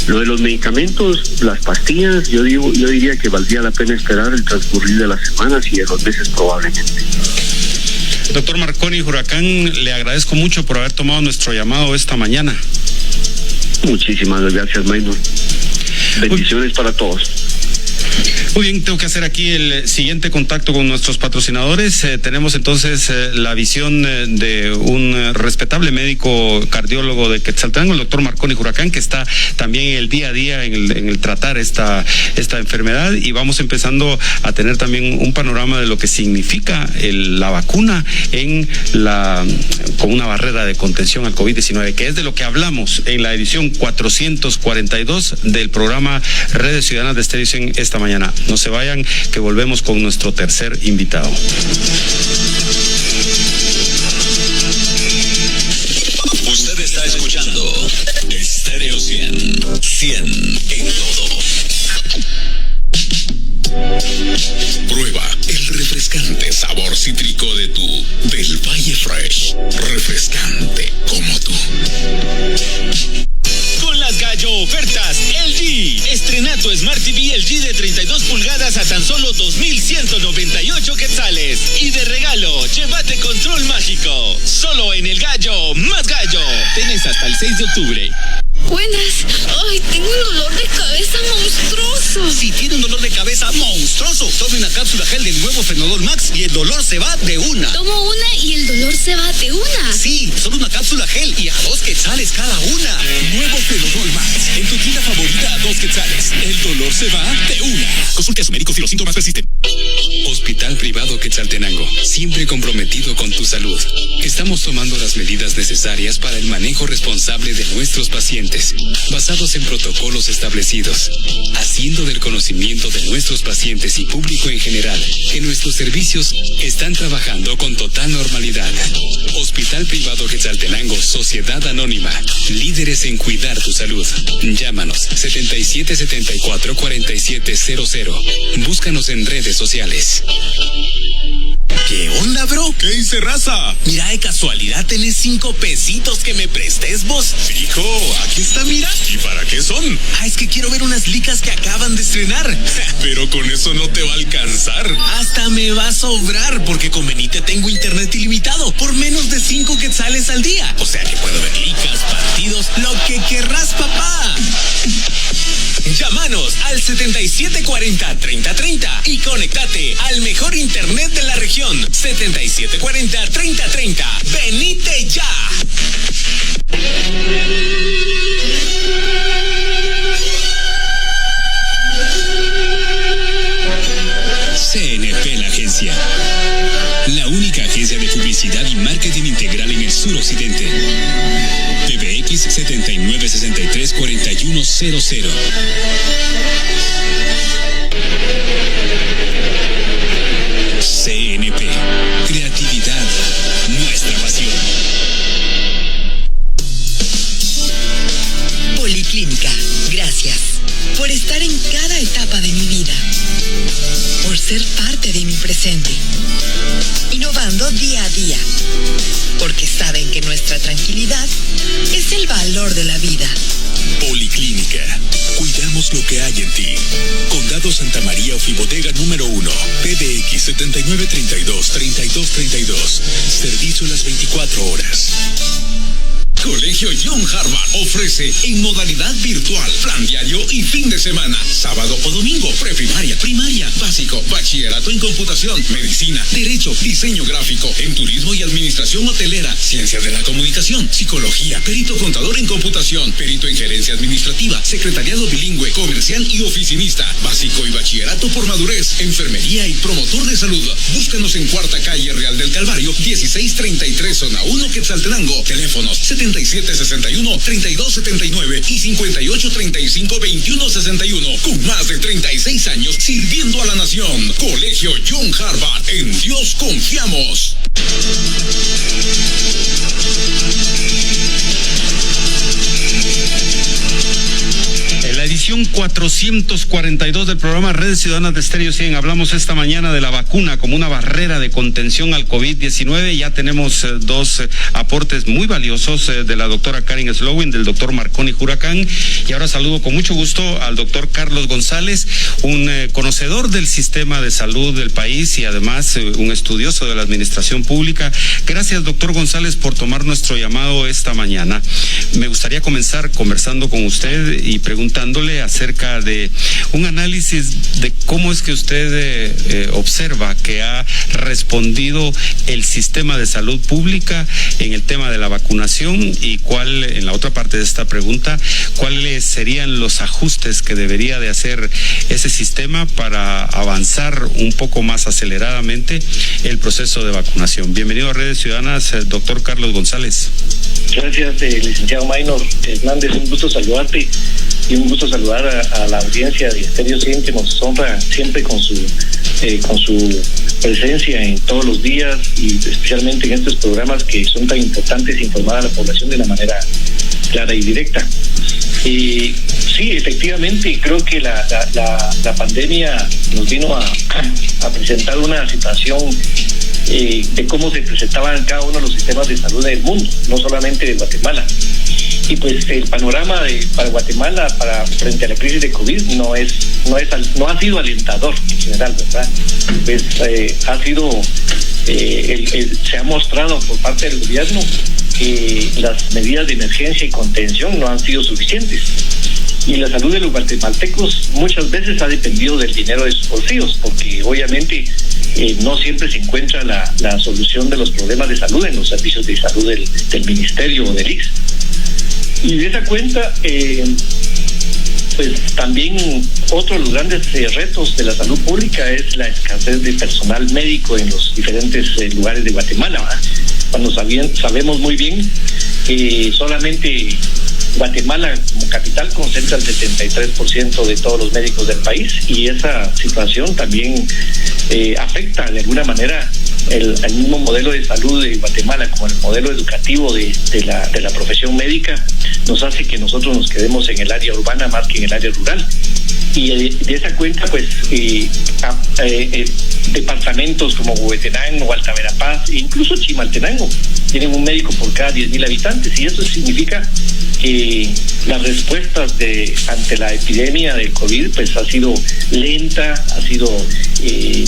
Lo de los medicamentos, las pastillas, yo diría que valdría la pena esperar el transcurrir de las semanas y de los meses probablemente. Doctor Marconi Huracán, le agradezco mucho por haber tomado nuestro llamado esta mañana. Muchísimas gracias, Maynor. Bendiciones para todos. Muy bien, tengo que hacer aquí el siguiente contacto con nuestros patrocinadores. Tenemos entonces la visión de un respetable médico cardiólogo de Quetzaltenango, el doctor Marconi Huracán, que está también en el día a día en el tratar esta enfermedad, y vamos empezando a tener también un panorama de lo que significa la vacuna con una barrera de contención al COVID-19, que es de lo que hablamos en la edición 442 del programa Redes Ciudadanas de Estéreo 100 esta mañana. No se vayan, que volvemos con nuestro tercer invitado. Usted está escuchando Estéreo 100. 100 en todo. Prueba el refrescante sabor cítrico del Valle Fresh. Refrescante como tú. Con las gallo ofertas LG. Estrena tu Smart TV LG de 32 pulgadas a tan solo 2,198 quetzales. Y de regalo, llévate control mágico. Solo en el Gallo Más Gallo. Tenés hasta el 6 de octubre. Buenas. Ay, tengo un dolor de cabeza monstruoso. Si tiene un dolor de cabeza monstruoso, tome una cápsula gel del nuevo Fenodol Max y el dolor se va de una. Tomo una y el dolor se va de una. Sí, solo una cápsula gel y a 2 quetzales cada una. Nuevo Fenodol Max, en tu tienda favorita a 2 quetzales. El dolor se va de una. Consulte a su médico si los síntomas persisten. Hospital Privado Quetzaltenango, siempre comprometido con tu salud. Estamos tomando las medidas necesarias para el manejo responsable de nuestros pacientes, basados en protocolos establecidos, haciendo del conocimiento de nuestros pacientes y público en general que nuestros servicios están trabajando con total normalidad. Hospital Privado Quetzaltenango, Sociedad Anónima, líderes en cuidar tu salud. Llámanos 7774-4700. Búscanos en redes sociales. ¿Qué onda, bro? ¿Qué dice, raza? Mira, de casualidad tenés 5 pesitos que me prestes vos. Fijo, aquí está, mira. ¿Y para qué son? Es que quiero ver unas licas que acaban de estrenar. Pero con eso no te va a alcanzar. Hasta me va a sobrar, porque con Benite tengo internet ilimitado por menos de 5 quetzales al día. O sea que puedo ver licas, partidos, lo que querrás, papá. Llámanos al 7740-3030 y conéctate al mejor internet de la región. 7740-3030. ¡Venite ya! CNP, la agencia. La única agencia de publicidad y marketing integral en el suroccidente. PBX 7963-4100. CNP. Creatividad. Nuestra pasión. Policlínica. Gracias por estar en cada etapa de mi vida. Por ser parte de mi presente. Innovando día a día. Porque saben que nuestra tranquilidad es el valor de la vida. Policlínica. Cuidamos lo que hay en ti. Condado Santa María Ofibodega número 1. PBX 7932-3232. Servicio las 24 horas. Colegio John Harvard ofrece en modalidad virtual, plan diario y fin de semana, sábado o domingo, preprimaria, primaria, básico, bachillerato en computación, medicina, derecho, diseño gráfico, en turismo y administración hotelera, ciencias de la comunicación, psicología, perito contador en computación, perito en gerencia administrativa, secretariado bilingüe, comercial y oficinista, básico y bachillerato por madurez, enfermería y promotor de salud. Búscanos en Cuarta Calle Real del Calvario, 1633, zona 1, Quetzaltenango. Teléfonos 7761-3279 y 5835-2161. Con más de 36 años sirviendo a la nación. Colegio John Harvard. En Dios confiamos. La edición 442 del programa Redes Ciudadanas de Estéreo 100. Hablamos esta mañana de la vacuna como una barrera de contención al COVID-19. Ya tenemos dos aportes muy valiosos de la doctora Karen Slowin, del doctor Marconi Huracán. Y ahora saludo con mucho gusto al doctor Carlos González, un conocedor del sistema de salud del país y además un estudioso de la administración pública. Gracias, doctor González, por tomar nuestro llamado esta mañana. Me gustaría comenzar conversando con usted y preguntándole acerca de un análisis de cómo es que usted observa que ha respondido el sistema de salud pública en el tema de la vacunación y cuál, en la otra parte de esta pregunta, cuáles serían los ajustes que debería de hacer ese sistema para avanzar un poco más aceleradamente el proceso de vacunación. Bienvenido a Redes Ciudadanas, doctor Carlos González. Gracias, licenciado Maynor Hernández, un gusto saludarte y un gusto saludar a la audiencia de Estéreo 100 que nos honra siempre con su presencia en todos los días y especialmente en estos programas que son tan importantes, informar a la población de la manera clara y directa. Y sí, efectivamente, creo que la pandemia nos vino a presentar una situación de cómo se presentaban cada uno de los sistemas de salud del mundo, no solamente de Guatemala. Y pues el panorama para Guatemala frente a la crisis de COVID no ha sido alentador en general, ¿verdad? Pues se ha mostrado por parte del gobierno que las medidas de emergencia y contención no han sido suficientes. Y la salud de los guatemaltecos muchas veces ha dependido del dinero de sus bolsillos, porque obviamente no siempre se encuentra la solución de los problemas de salud en los servicios de salud del ministerio o del ICS. Y de esa cuenta, pues también otro de los grandes retos de la salud pública es la escasez de personal médico en los diferentes lugares de Guatemala, ¿verdad? Cuando sabemos muy bien que solamente Guatemala como capital concentra el 73% de todos los médicos del país, y esa situación también afecta de alguna manera el mismo modelo de salud de Guatemala, como el modelo educativo de la profesión médica, nos hace que nosotros nos quedemos en el área urbana más que en el área rural. Y de esa cuenta, pues, departamentos como Huehuetenango, Alta Verapaz e incluso Chimaltenango tienen un médico por cada 10,000 habitantes, y eso significa que las respuestas ante la epidemia del COVID pues ha sido lenta, ha sido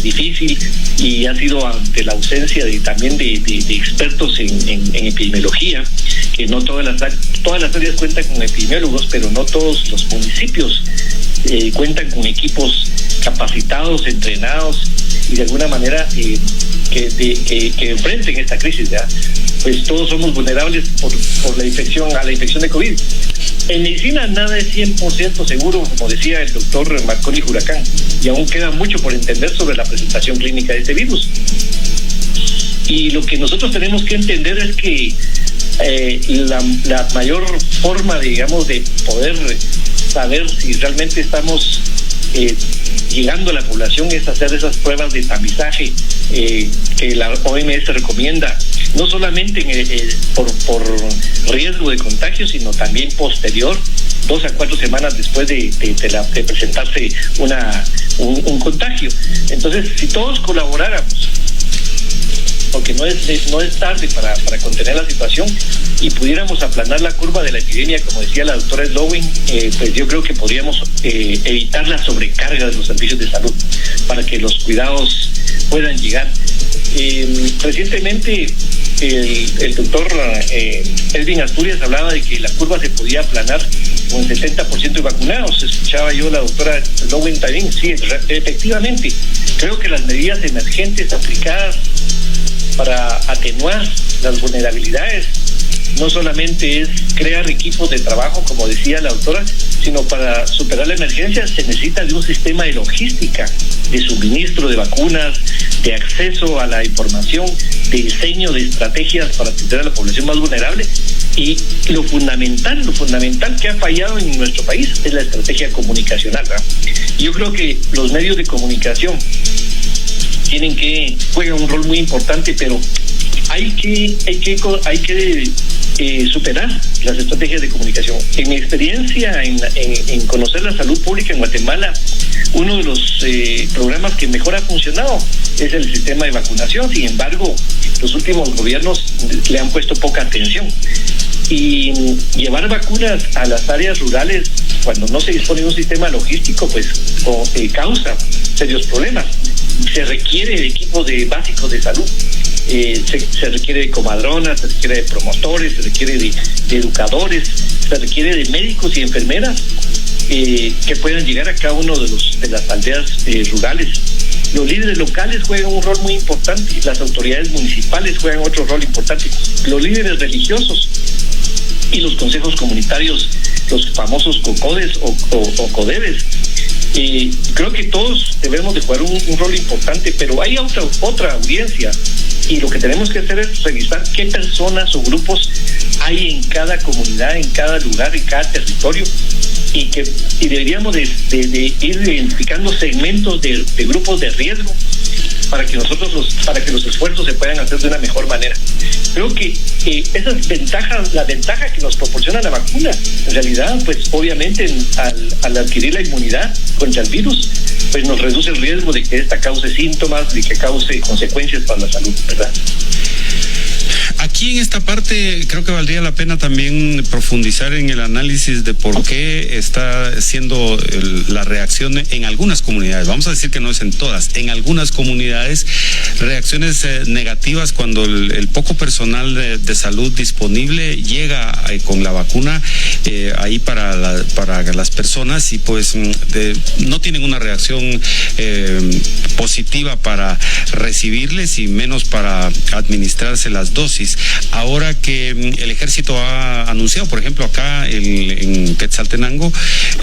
difícil, y ha sido ante la ausencia también de expertos en epidemiología, que no todas las áreas cuentan con epidemiólogos, pero no todos los municipios cuentan con equipos capacitados, entrenados y de alguna manera que enfrenten esta crisis, ¿verdad? Pues todos somos vulnerables por la infección de COVID. En medicina nada es 100% seguro, como decía el doctor Marconi Huracán, y aún queda mucho por entender sobre la presentación clínica de este virus. Y lo que nosotros tenemos que entender es que la mayor forma, digamos, de poder saber si realmente estamos llegando a la población es hacer esas pruebas de tamizaje que la OMS recomienda, no solamente por riesgo de contagio, sino también posterior, 2 a 4 semanas después de presentarse un contagio. Entonces, si todos colaboráramos, porque no es tarde para contener la situación, y pudiéramos aplanar la curva de la epidemia, como decía la doctora Slowin, pues yo creo que podríamos evitar la sobrecarga de los servicios de salud para que los cuidados puedan llegar. Recientemente el doctor Edwin Asturias hablaba de que la curva se podía aplanar con el 70% de vacunados. Escuchaba yo la doctora Lowen también. Sí, efectivamente, creo que las medidas emergentes aplicadas para atenuar las vulnerabilidades no solamente es crear equipos de trabajo, como decía la doctora, sino para superar la emergencia se necesita de un sistema de logística, de suministro de vacunas, de acceso a la información, de diseño de estrategias para atender a la población más vulnerable. Y lo fundamental que ha fallado en nuestro país es la estrategia comunicacional, ¿verdad? Yo creo que los medios de comunicación juegan un rol muy importante, pero hay que superar las estrategias de comunicación. En mi experiencia en conocer la salud pública en Guatemala, uno de los programas que mejor ha funcionado es el sistema de vacunación. Sin embargo, los últimos gobiernos le han puesto poca atención. Y llevar vacunas a las áreas rurales cuando no se dispone de un sistema logístico, pues causa serios problemas. Se requiere de equipos básicos de salud. Se requiere de comadronas, se requiere de promotores, se requiere de educadores, se requiere de médicos y enfermeras que puedan llegar a cada uno de las aldeas rurales. Los líderes locales juegan un rol muy importante, las autoridades municipales juegan otro rol importante, los líderes religiosos y los consejos comunitarios, los famosos COCODES o CODEBES. Creo que todos debemos de jugar un rol importante, pero hay otra audiencia, y lo que tenemos que hacer es revisar qué personas o grupos hay en cada comunidad, en cada lugar, en cada territorio, y deberíamos de ir identificando segmentos de grupos de riesgo para que los esfuerzos se puedan hacer de una mejor manera. Creo que esas ventajas, la ventaja que nos proporciona la vacuna, en realidad, pues obviamente al adquirir la inmunidad contra el virus, pues nos reduce el riesgo de que esta cause síntomas, de que cause consecuencias para la salud, ¿verdad? Aquí en esta parte creo que valdría la pena también profundizar en el análisis de por qué está siendo la reacción en algunas comunidades, vamos a decir que no es en todas, en algunas comunidades, reacciones negativas cuando el poco personal de salud disponible llega con la vacuna ahí para las personas y pues no tienen una reacción positiva para recibirles y menos para administrarse las dosis. Ahora que el ejército ha anunciado, por ejemplo, acá en Quetzaltenango,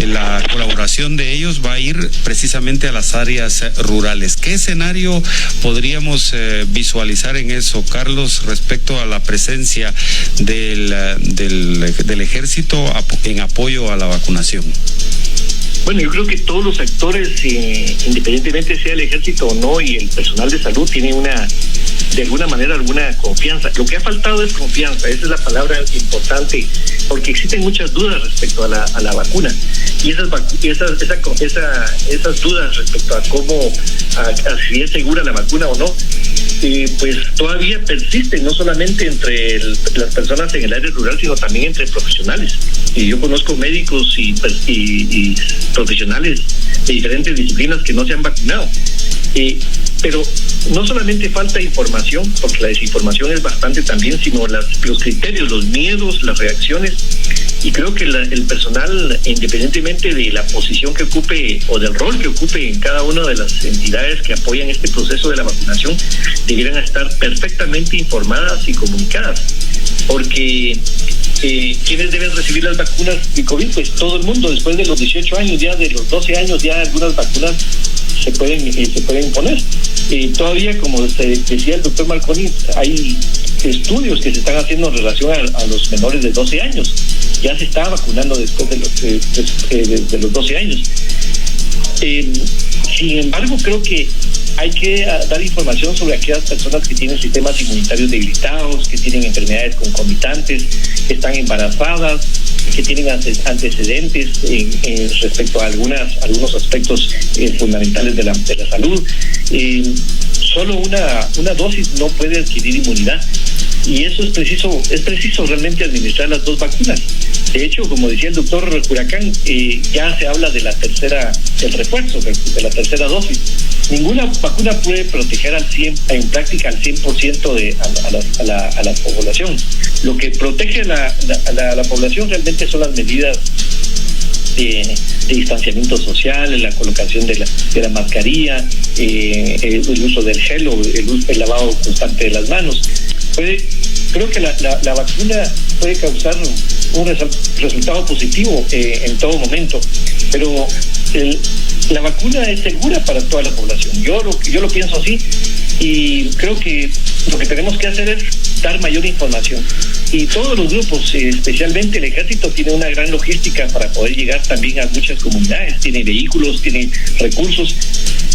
la colaboración de ellos va a ir precisamente a las áreas rurales. ¿Qué escenario podríamos visualizar en eso, Carlos, respecto a la presencia del ejército en apoyo a la vacunación? Bueno, yo creo que todos los actores, independientemente sea el ejército o no, y el personal de salud tiene de alguna manera alguna confianza. Lo que ha faltado es confianza, esa es la palabra importante, porque existen muchas dudas respecto a la vacuna, y esas dudas respecto a cómo, a si es segura la vacuna o no, pues todavía persisten, no solamente entre las personas en el área rural, sino también entre profesionales. Y yo conozco médicos y profesionales de diferentes disciplinas que no se han vacunado. Pero no solamente falta información, porque la desinformación es bastante también, sino los criterios, los miedos, las reacciones. Y creo que el personal, independientemente de la posición que ocupe o del rol que ocupe en cada una de las entidades que apoyan este proceso de la vacunación, debieran estar perfectamente informadas y comunicadas. Porque ¿quiénes deben recibir las vacunas de COVID? Pues todo el mundo. Después de los 18 años, ya de los 12 años, ya algunas vacunas se pueden poner. Todavía, como decía el doctor Marconi, hay estudios que se están haciendo en relación a los menores de 12 años. Ya se está vacunando después de los 12 años. Sin embargo, creo que hay que dar información sobre aquellas personas que tienen sistemas inmunitarios debilitados, que tienen enfermedades concomitantes, que están embarazadas, que tienen antecedentes respecto a algunos aspectos fundamentales de la salud. Solo una dosis no puede adquirir inmunidad. y eso es preciso realmente administrar las dos vacunas. De hecho, como decía el doctor Huracán, ya se habla de del refuerzo, de la tercera dosis. Ninguna vacuna puede proteger en práctica al 100% a la población. Lo que protege a la población realmente son las medidas de distanciamiento social, la colocación de la mascarilla, el uso del gel o el lavado constante de las manos. Creo que la vacuna puede causar un resultado positivo en todo momento, pero la vacuna es segura para toda la población. Yo lo pienso así, y creo que lo que tenemos que hacer es dar mayor información. Y todos los grupos, especialmente el ejército, tiene una gran logística para poder llegar también a muchas comunidades. Tiene vehículos, tiene recursos.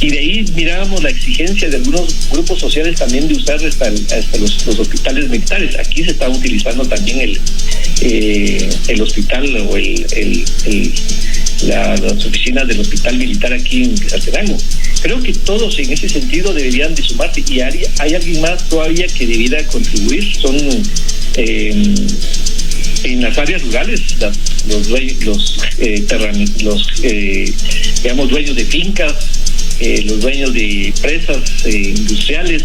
Y de ahí mirábamos la exigencia de algunos grupos sociales también de usar hasta los hospitales militares. Aquí se está utilizando también el hospital o las oficinas del hospital militar aquí en Quetzaltenango. Creo que todos en ese sentido deberían de sumarse, y hay alguien más todavía que debiera contribuir. Son en las áreas rurales, los dueños de fincas, los dueños de empresas industriales,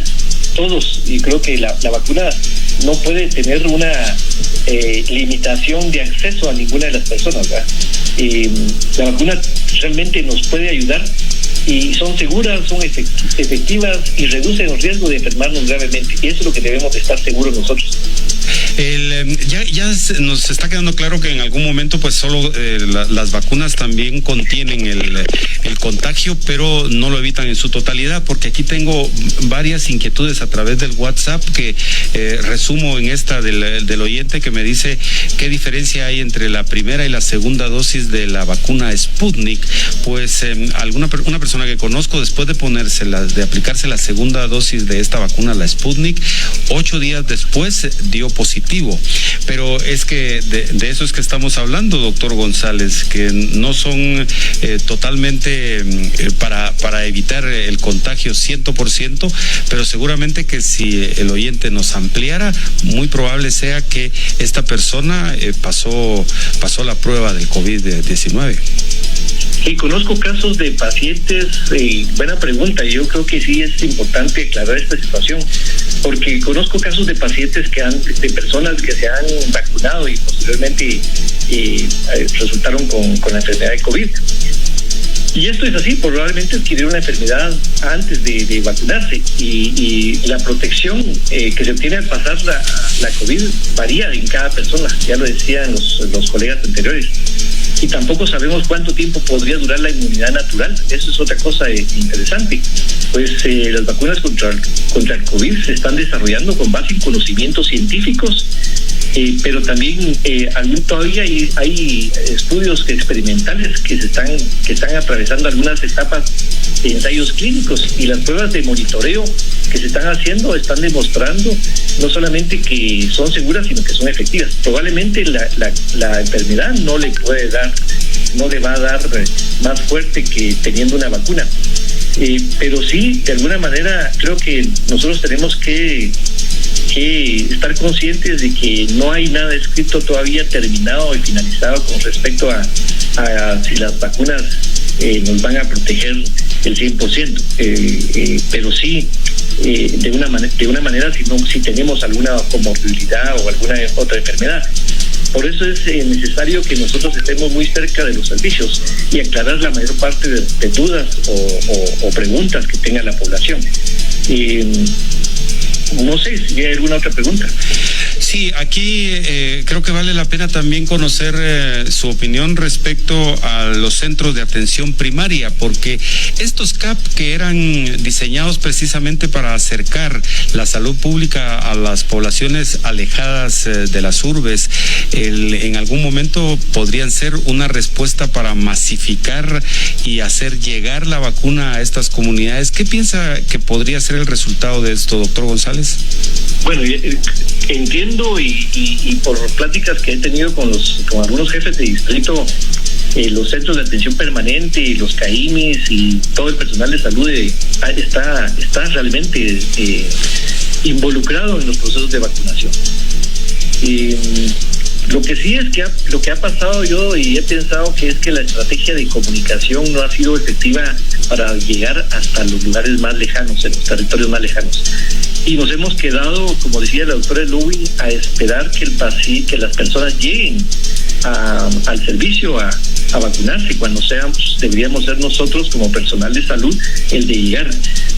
todos. Y creo que la vacuna no puede tener una limitación de acceso a ninguna de las personas, ¿verdad? La vacuna realmente nos puede ayudar, y son seguras, son efectivas y reducen el riesgo de enfermarnos gravemente, y eso es lo que debemos de estar seguros nosotros. Ya nos está quedando claro que en algún momento pues solo las vacunas también contienen el contagio, pero no lo evitan en su totalidad, porque aquí tengo varias inquietudes a través del WhatsApp que resumo en esta del oyente, que me dice qué diferencia hay entre la primera y la segunda dosis de la vacuna Sputnik. Pues una persona que conozco, después de aplicarse la segunda dosis de esta vacuna, la Sputnik, 8 días después dio positivo. Pero es que de eso es que estamos hablando, doctor González, que no son totalmente para evitar el contagio 100%, pero seguramente que si el oyente nos ampliara, muy probable sea que esta persona pasó la prueba del COVID-19. Sí, conozco casos de pacientes, buena pregunta. Yo creo que sí es importante aclarar esta situación, porque conozco casos de pacientes de personas que se han vacunado y posteriormente resultaron con la enfermedad de COVID. Y esto es así, probablemente adquirieron la enfermedad antes de vacunarse, y la protección que se obtiene al pasar la COVID varía en cada persona, ya lo decían los colegas anteriores. Y tampoco sabemos cuánto tiempo podría durar la inmunidad natural. Eso es otra cosa interesante. Pues las vacunas contra el COVID se están desarrollando con base en conocimientos científicos, pero también todavía hay estudios experimentales que están atravesando algunas etapas de ensayos clínicos, y las pruebas de monitoreo que se están haciendo están demostrando no solamente que son seguras, sino que son efectivas. Probablemente la enfermedad no le va a dar más fuerte que teniendo una vacuna, pero sí, de alguna manera creo que nosotros tenemos que estar conscientes de que no hay nada escrito todavía terminado y finalizado con respecto a si las vacunas nos van a proteger el 100%, pero sí de una manera si tenemos alguna comorbilidad o alguna otra enfermedad. Por eso es necesario que nosotros estemos muy cerca de los servicios y aclarar la mayor parte de dudas o preguntas que tenga la población. No sé si hay alguna otra pregunta. Sí, aquí creo que vale la pena también conocer su opinión respecto a los centros de atención primaria, porque estos CAP, que eran diseñados precisamente para acercar la salud pública a las poblaciones alejadas de las urbes, en algún momento podrían ser una respuesta para masificar y hacer llegar la vacuna a estas comunidades. ¿Qué piensa que podría ser el resultado de esto, doctor González? Bueno, entiendo y por pláticas que he tenido con algunos jefes de distrito, los centros de atención permanente y los CAIMIS y todo el personal de salud está realmente involucrado en los procesos de vacunación. Y lo que sí es que lo que ha pasado yo y he pensado que es que la estrategia de comunicación no ha sido efectiva para llegar hasta los lugares más lejanos, en los territorios más lejanos. Y nos hemos quedado, como decía la doctora Lewin, a esperar que las personas lleguen al servicio a vacunarse cuando deberíamos ser nosotros como personal de salud el de llegar.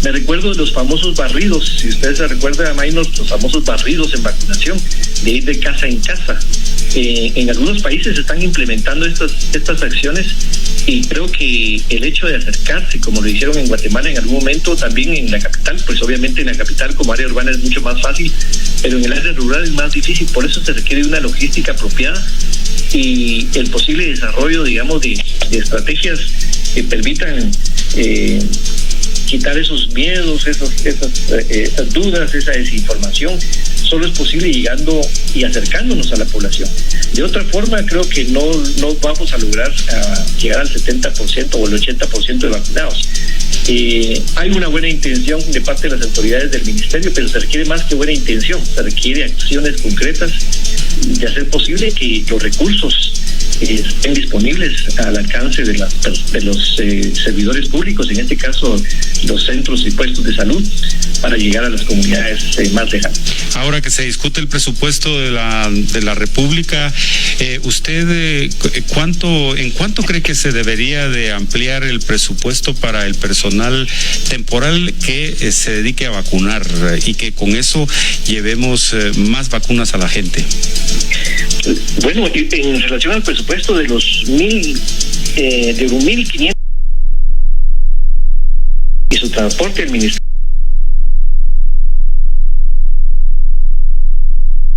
Me recuerdo de los famosos barridos, si ustedes se recuerdan, Maynos, los famosos barridos en vacunación, de ir de casa en casa. En algunos países se están implementando estas acciones y creo que el hecho de acercarse, como lo hicieron en Guatemala en algún momento, también en la capital, pues obviamente en la capital como área urbana es mucho más fácil, pero en el área rural es más difícil, por eso se requiere una logística apropiada y el posible desarrollo, digamos, de estrategias que permitan quitar esos miedos, esas dudas, esa desinformación. Solo es posible llegando y acercándonos a la población. De otra forma, creo que no vamos a lograr llegar al 70% o el 80% de vacunados. Hay una buena intención de parte de las autoridades del ministerio, pero se requiere más que buena intención, se requiere acciones concretas de hacer posible que los recursos estén disponibles al alcance de los servidores públicos, en este caso los centros y puestos de salud, para llegar a las comunidades más lejanas. Ahora que se discute el presupuesto de la República, ¿usted en cuánto cree que se debería de ampliar el presupuesto para el personal temporal que se dedique a vacunar y que con eso llevemos más vacunas a la gente? Bueno, en relación al presupuesto de los 1.500 y su transporte, el ministerio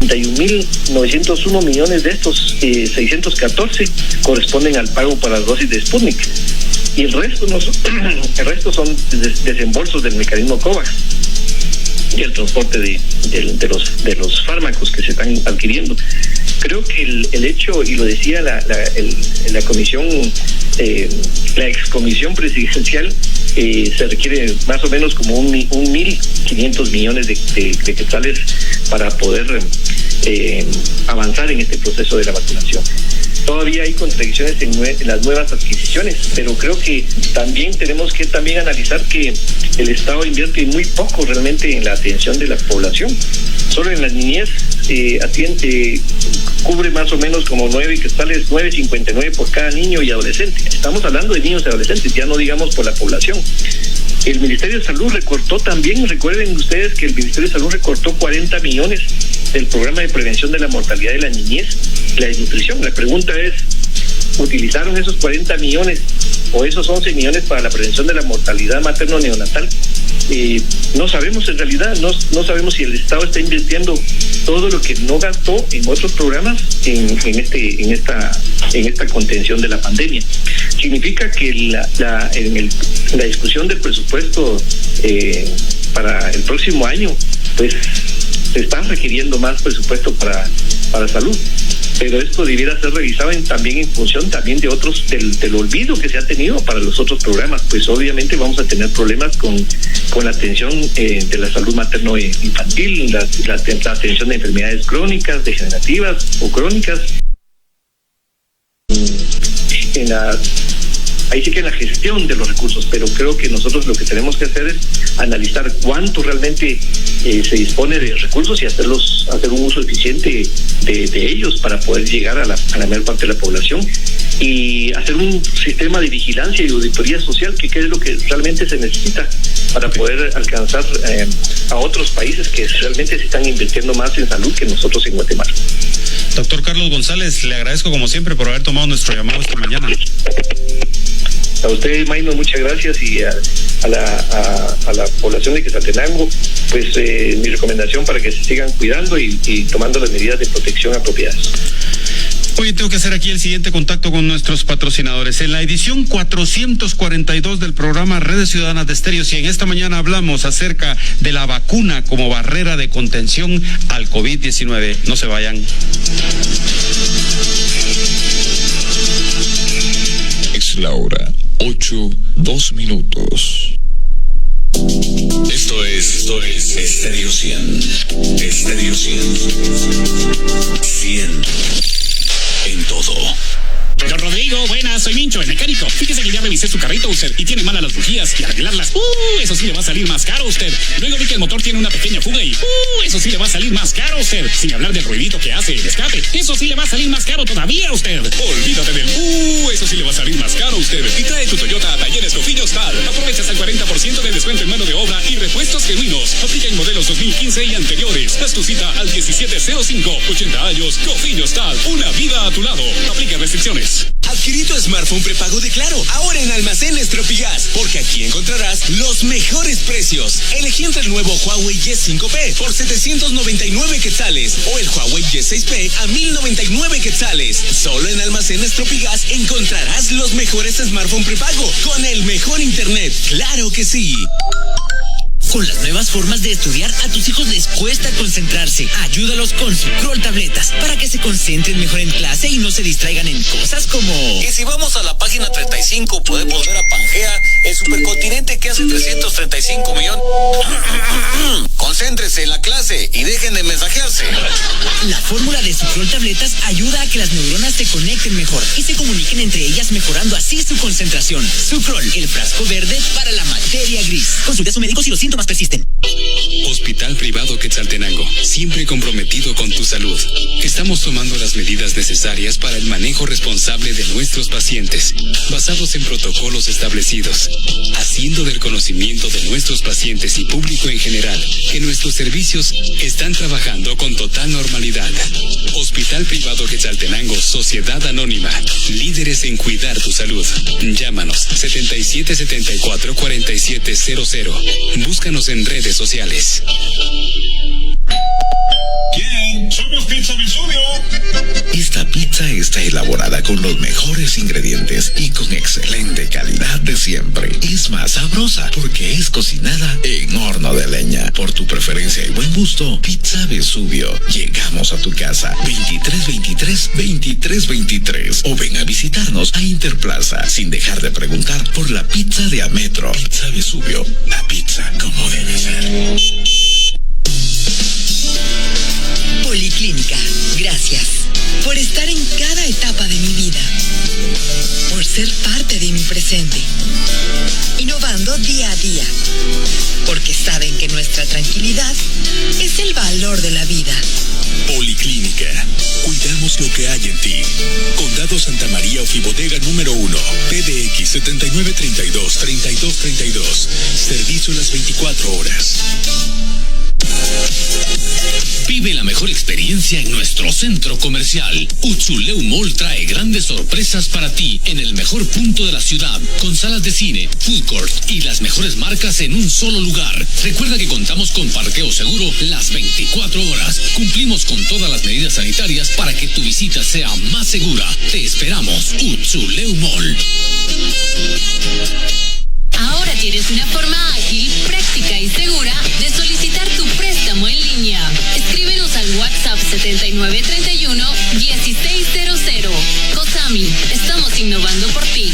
31.901 millones de estos 614 corresponden al pago para las dosis de Sputnik y el resto son desembolsos del mecanismo COVAX y el transporte de los fármacos que se están adquiriendo. Creo que el hecho, y lo decía la comisión, la excomisión presidencial, se requiere más o menos como 1.500 millones de quetzales para poder avanzar en este proceso de la vacunación. Todavía hay contradicciones en las nuevas adquisiciones, pero creo que también tenemos que analizar que el Estado invierte muy poco realmente en la atención de la población. Solo en la niñez cubre más o menos como 9.59 por cada niño y adolescente. Estamos hablando de niños y adolescentes, ya no digamos por la población. El Ministerio de Salud recortó también, recuerden ustedes que el Ministerio de Salud recortó 40 millones del programa de prevención de la mortalidad de la niñez y la desnutrición. La pregunta es, ¿utilizaron esos 40 millones o esos 11 millones para la prevención de la mortalidad materno-neonatal? No sabemos en realidad, no sabemos si el Estado está invirtiendo todo lo que no gastó en otros programas en esta contención de la pandemia. Significa que la discusión del presupuesto para el próximo año, pues se está requiriendo más presupuesto para salud. Pero esto debiera ser revisado también en función también de otros, del olvido que se ha tenido para los otros programas. Pues obviamente vamos a tener problemas con la atención de la salud materno-infantil, la atención de enfermedades crónicas, degenerativas o crónicas. Ahí sí que en la gestión de los recursos, pero creo que nosotros lo que tenemos que hacer es analizar cuánto realmente se dispone de recursos y hacer un uso eficiente de ellos para poder llegar a la mayor parte de la población y hacer un sistema de vigilancia y auditoría social que es lo que realmente se necesita para poder alcanzar a otros países que realmente se están invirtiendo más en salud que nosotros en Guatemala. Doctor Carlos González, le agradezco como siempre por haber tomado nuestro llamado esta mañana. A usted, Mayno, muchas gracias, y a la población de Quetzaltenango, pues mi recomendación para que se sigan cuidando y tomando las medidas de protección apropiadas. Oye, tengo que hacer aquí el siguiente contacto con nuestros patrocinadores. En la edición 442 del programa Redes Ciudadanas de Estéreo, y en esta mañana hablamos acerca de la vacuna como barrera de contención al COVID-19. No se vayan. Es la hora 8:02. Esto es Estéreo 100. revisé su carrito usted y tiene malas las bujías y arreglarlas, eso sí le va a salir más caro a usted. Luego vi que el motor tiene una pequeña fuga y eso sí le va a salir más caro a usted. Sin hablar del ruidito que hace el escape, eso sí le va a salir más caro todavía a usted. Olvídate del eso sí le va a salir más caro a usted. Y trae tu Toyota a Talleres Cofiños Tal. Aprovechas el 40% de descuento en mano de obra y repuestos genuinos. Aplica en modelos 2015 y anteriores. Haz tu cita al 1705. 80 años, Cofiños Tal. Una vida a tu lado. Aplica restricciones. Adquirí tu smartphone prepago de Claro, ahora en Almacenes Tropigas, porque aquí encontrarás los mejores precios. Elegí entre el nuevo Huawei Y5P por 799 quetzales o el Huawei Y6P a 1099 quetzales. Solo en Almacenes Tropigas encontrarás los mejores smartphones prepago con el mejor internet. ¡Claro que sí! Con las nuevas formas de estudiar, a tus hijos les cuesta concentrarse. Ayúdalos con Sucrol Tabletas para que se concentren mejor en clase y no se distraigan en cosas como... Y si vamos a la página 35, podemos ver a Pangea, el supercontinente que hace 335 millones. Concéntrese en la clase y dejen de mensajearse. La fórmula de Sucrol Tabletas ayuda a que las neuronas se conecten mejor y se comuniquen entre ellas, mejorando así su concentración. Sucrol, el frasco verde para la materia gris. Consulte a su médico si los síntomas persisten. Hospital Privado Quetzaltenango, siempre comprometido con tu salud. Estamos tomando las medidas necesarias para el manejo responsable de nuestros pacientes, basados en protocolos establecidos, haciendo del conocimiento de nuestros pacientes y público en general que nuestros servicios están trabajando con total normalidad. Hospital Privado Quetzaltenango, Sociedad Anónima, líderes en cuidar tu salud. Llámanos 7774-4700. Búscanos en redes sociales. ¿Quién? Somos Pizza Vesubio. Esta pizza está elaborada con los mejores ingredientes y con excelente calidad de siempre. Es más sabrosa porque es cocinada en horno de leña. Por tu preferencia y buen gusto, Pizza Vesubio. Llegamos a tu casa 2323-2323 o ven a visitarnos a Interplaza sin dejar de preguntar por la pizza de Ametro. Pizza Vesubio, la pizza como debe ser. Policlínica, gracias por estar en cada etapa de mi vida, por ser parte de mi presente, innovando día a día, porque saben que nuestra tranquilidad es el valor de la vida. Policlínica. Cuidamos lo que hay en ti. Condado Santa María Ofibodega número 1. PBX 7932-3232. Servicio las 24 horas. Vive la mejor experiencia en nuestro centro comercial. Utzuleu Mall trae grandes sorpresas para ti en el mejor punto de la ciudad, con salas de cine, food court y las mejores marcas en un solo lugar. Recuerda que contamos con parqueo seguro las 24 horas. Cumplimos con todas las medidas sanitarias para que tu visita sea más segura. Te esperamos, Utzuleu Mall. Ahora tienes una forma ágil, práctica y segura de solicitar tu préstamo en línea. Escríbenos al WhatsApp 7931-1600. COSAMI, estamos innovando por ti.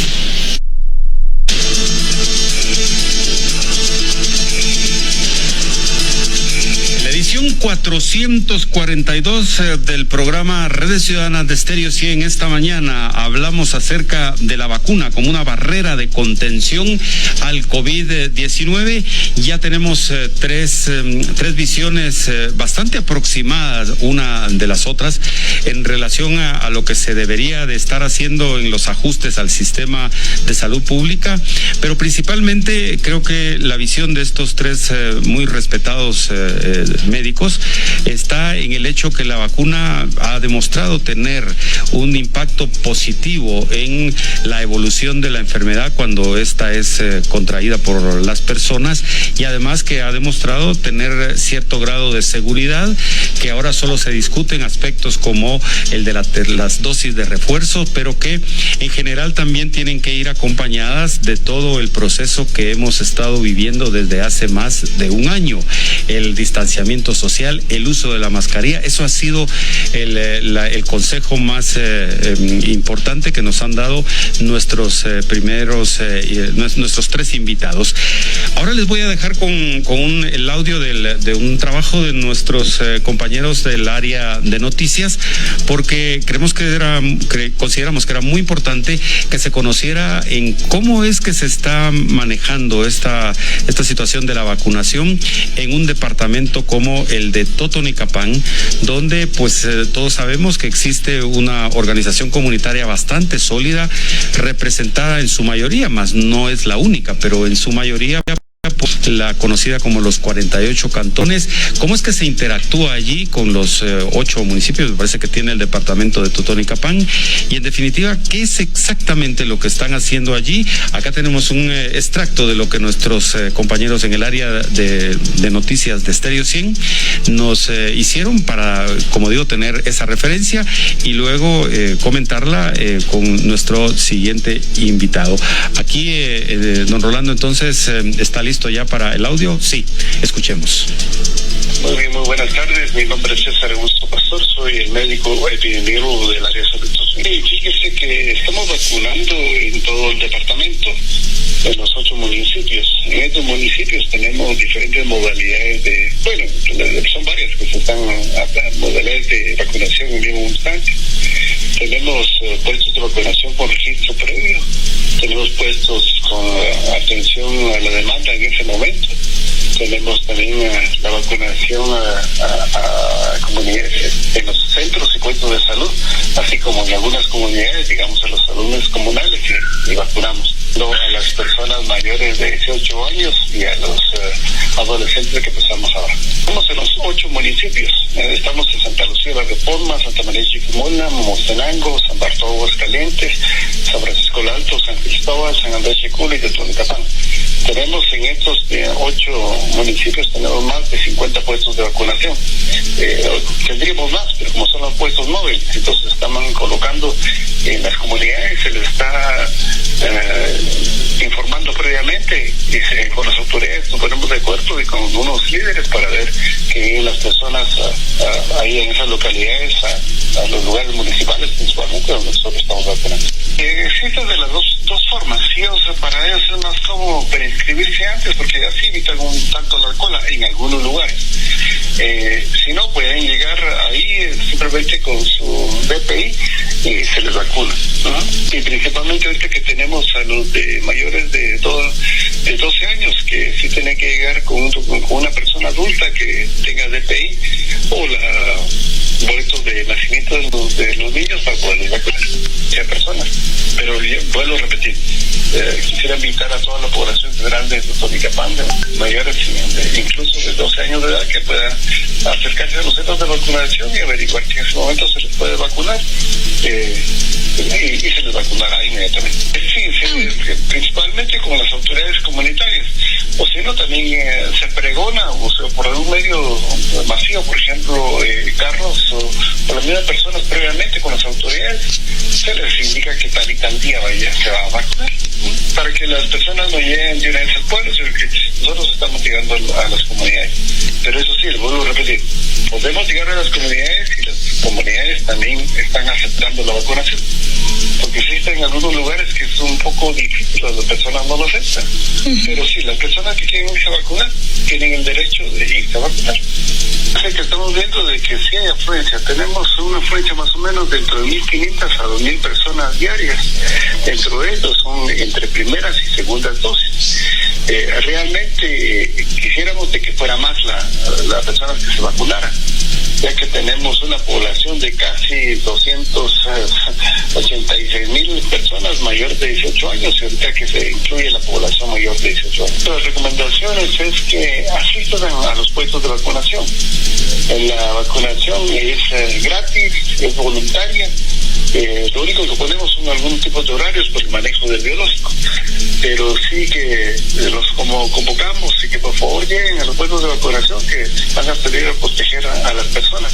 Edición 442 del programa Redes Ciudadanas de Estéreo 100. Esta mañana hablamos acerca de la vacuna como una barrera de contención al COVID-19. Ya tenemos tres visiones bastante aproximadas una de las otras en relación a lo que se debería de estar haciendo en los ajustes al sistema de salud pública, pero principalmente creo que la visión de estos tres muy respetados médicos está en el hecho que la vacuna ha demostrado tener un impacto positivo en la evolución de la enfermedad cuando esta es contraída por las personas, y además que ha demostrado tener cierto grado de seguridad, que ahora solo se discuten aspectos como el de las dosis de refuerzo, pero que en general también tienen que ir acompañadas de todo el proceso que hemos estado viviendo desde hace más de un año: el distanciamiento social, el uso de la mascarilla Eso ha sido el consejo más importante que nos han dado nuestros nuestros 3 invitados. Ahora les voy a dejar con el audio de un trabajo de nuestros compañeros del área de noticias, porque consideramos que era muy importante que se conociera en cómo es que se está manejando esta situación de la vacunación en un departamento como el de Totonicapán, donde pues todos sabemos que existe una organización comunitaria bastante sólida, representada en su mayoría, más no es la única, pero en su mayoría la conocida como los 48 cantones. ¿Cómo es que se interactúa allí con los 8 municipios? Me parece que tiene el departamento de Totonicapán. Y en definitiva, ¿qué es exactamente lo que están haciendo allí? Acá tenemos un extracto de lo que nuestros compañeros en el área de noticias de Stereo 100 nos hicieron para, como digo, tener esa referencia y luego comentarla con nuestro siguiente invitado. Aquí, don Rolando, entonces, ¿está listo ya para el audio? Sí, escuchemos. Muy bien, muy buenas tardes. Mi nombre es César Augusto Pastor, soy el médico epidemiólogo del área de salud. Y fíjese que estamos vacunando en todo el departamento, en los 8 municipios. En estos municipios tenemos diferentes modalidades son varias que se están modalidades de vacunación en vivo instante. Tenemos puestos de vacunación por registro previo, tenemos puestos con atención a la demanda en ese momento, tenemos también la vacunación a comunidades en los centros y puestos de salud, así como en algunas comunidades, digamos a los salones comunales, y vacunamos a las personas mayores de 18 años y a los adolescentes que empezamos ahora. Estamos en los 8 municipios, estamos en Santa Lucía la Reforma, Santa María Chiquimula, Momostenango, San Bartolo Aguascalientes, San Francisco el Alto, San Cristóbal, San Andrés Chicula y Totonicapán. Tenemos en estos 8 municipios tenemos más de 50 puestos de vacunación. Tendríamos más, pero como son los puestos móviles, entonces estamos colocando en las comunidades, se les está informando previamente y con las autoridades nos ponemos de acuerdo y con unos líderes para ver que las personas ahí en esas localidades, a los lugares municipales principalmente, donde nosotros estamos vacunando. Existen de las dos formas. Para ellos es más cómodo preinscribirse antes porque así evitan un tanto la cola en algunos lugares. Si no, pueden llegar ahí simplemente con su DPI y se les vacuna. Y principalmente ahorita que tenemos a los de mayores de 12 años que sí tienen que llegar con una persona adulta que tenga DPI o boletos de nacimiento de los niños para poderles vacunar a personas. Pero vuelvo a repetir, quisiera invitar a toda la población general de Totonicapán, de mayores incluso de 12 años de edad, que puedan acercarse a los centros de vacunación y averiguar que en ese momento se les puede vacunar y se les vacunará inmediatamente. Sí, principalmente con las autoridades comunitarias, o si no también se pregona, o sea, por algún medio masivo, por ejemplo, carros o las mismas personas previamente con las autoridades, se les indica que tal y tal día se va a vacunar, para que las personas no lleguen de una vez al pueblo, sino que nosotros estamos llegando a las comunidades. Pero eso sí, les vuelvo a repetir, podemos llegar a las comunidades y las comunidades también están aceptando la vacunación, porque existen algunos lugares que son un poco difíciles, las personas no lo aceptan, pero sí, las personas que quieren irse a vacunar tienen el derecho de irse a vacunar. Así que estamos viendo de que sí hay afluencia, tenemos una afluencia más o menos de entre 1.500 a 2.000 personas diarias, dentro de estos son entre primeras y segundas dosis. Realmente quisiéramos de que fuera más las personas que se vacunaran, ya que tenemos una población de casi 286.000 personas mayores de 18 años, y ahorita que se incluye la población mayor de 18 años. Las recomendaciones es que asistan a los puestos de vacunación. La vacunación es gratis, es voluntaria. Lo único que ponemos son algún tipo de horarios por el manejo del biológico, pero sí que los convocamos y que por favor lleguen a los puestos de vacunación, que van a pedir a proteger a las personas.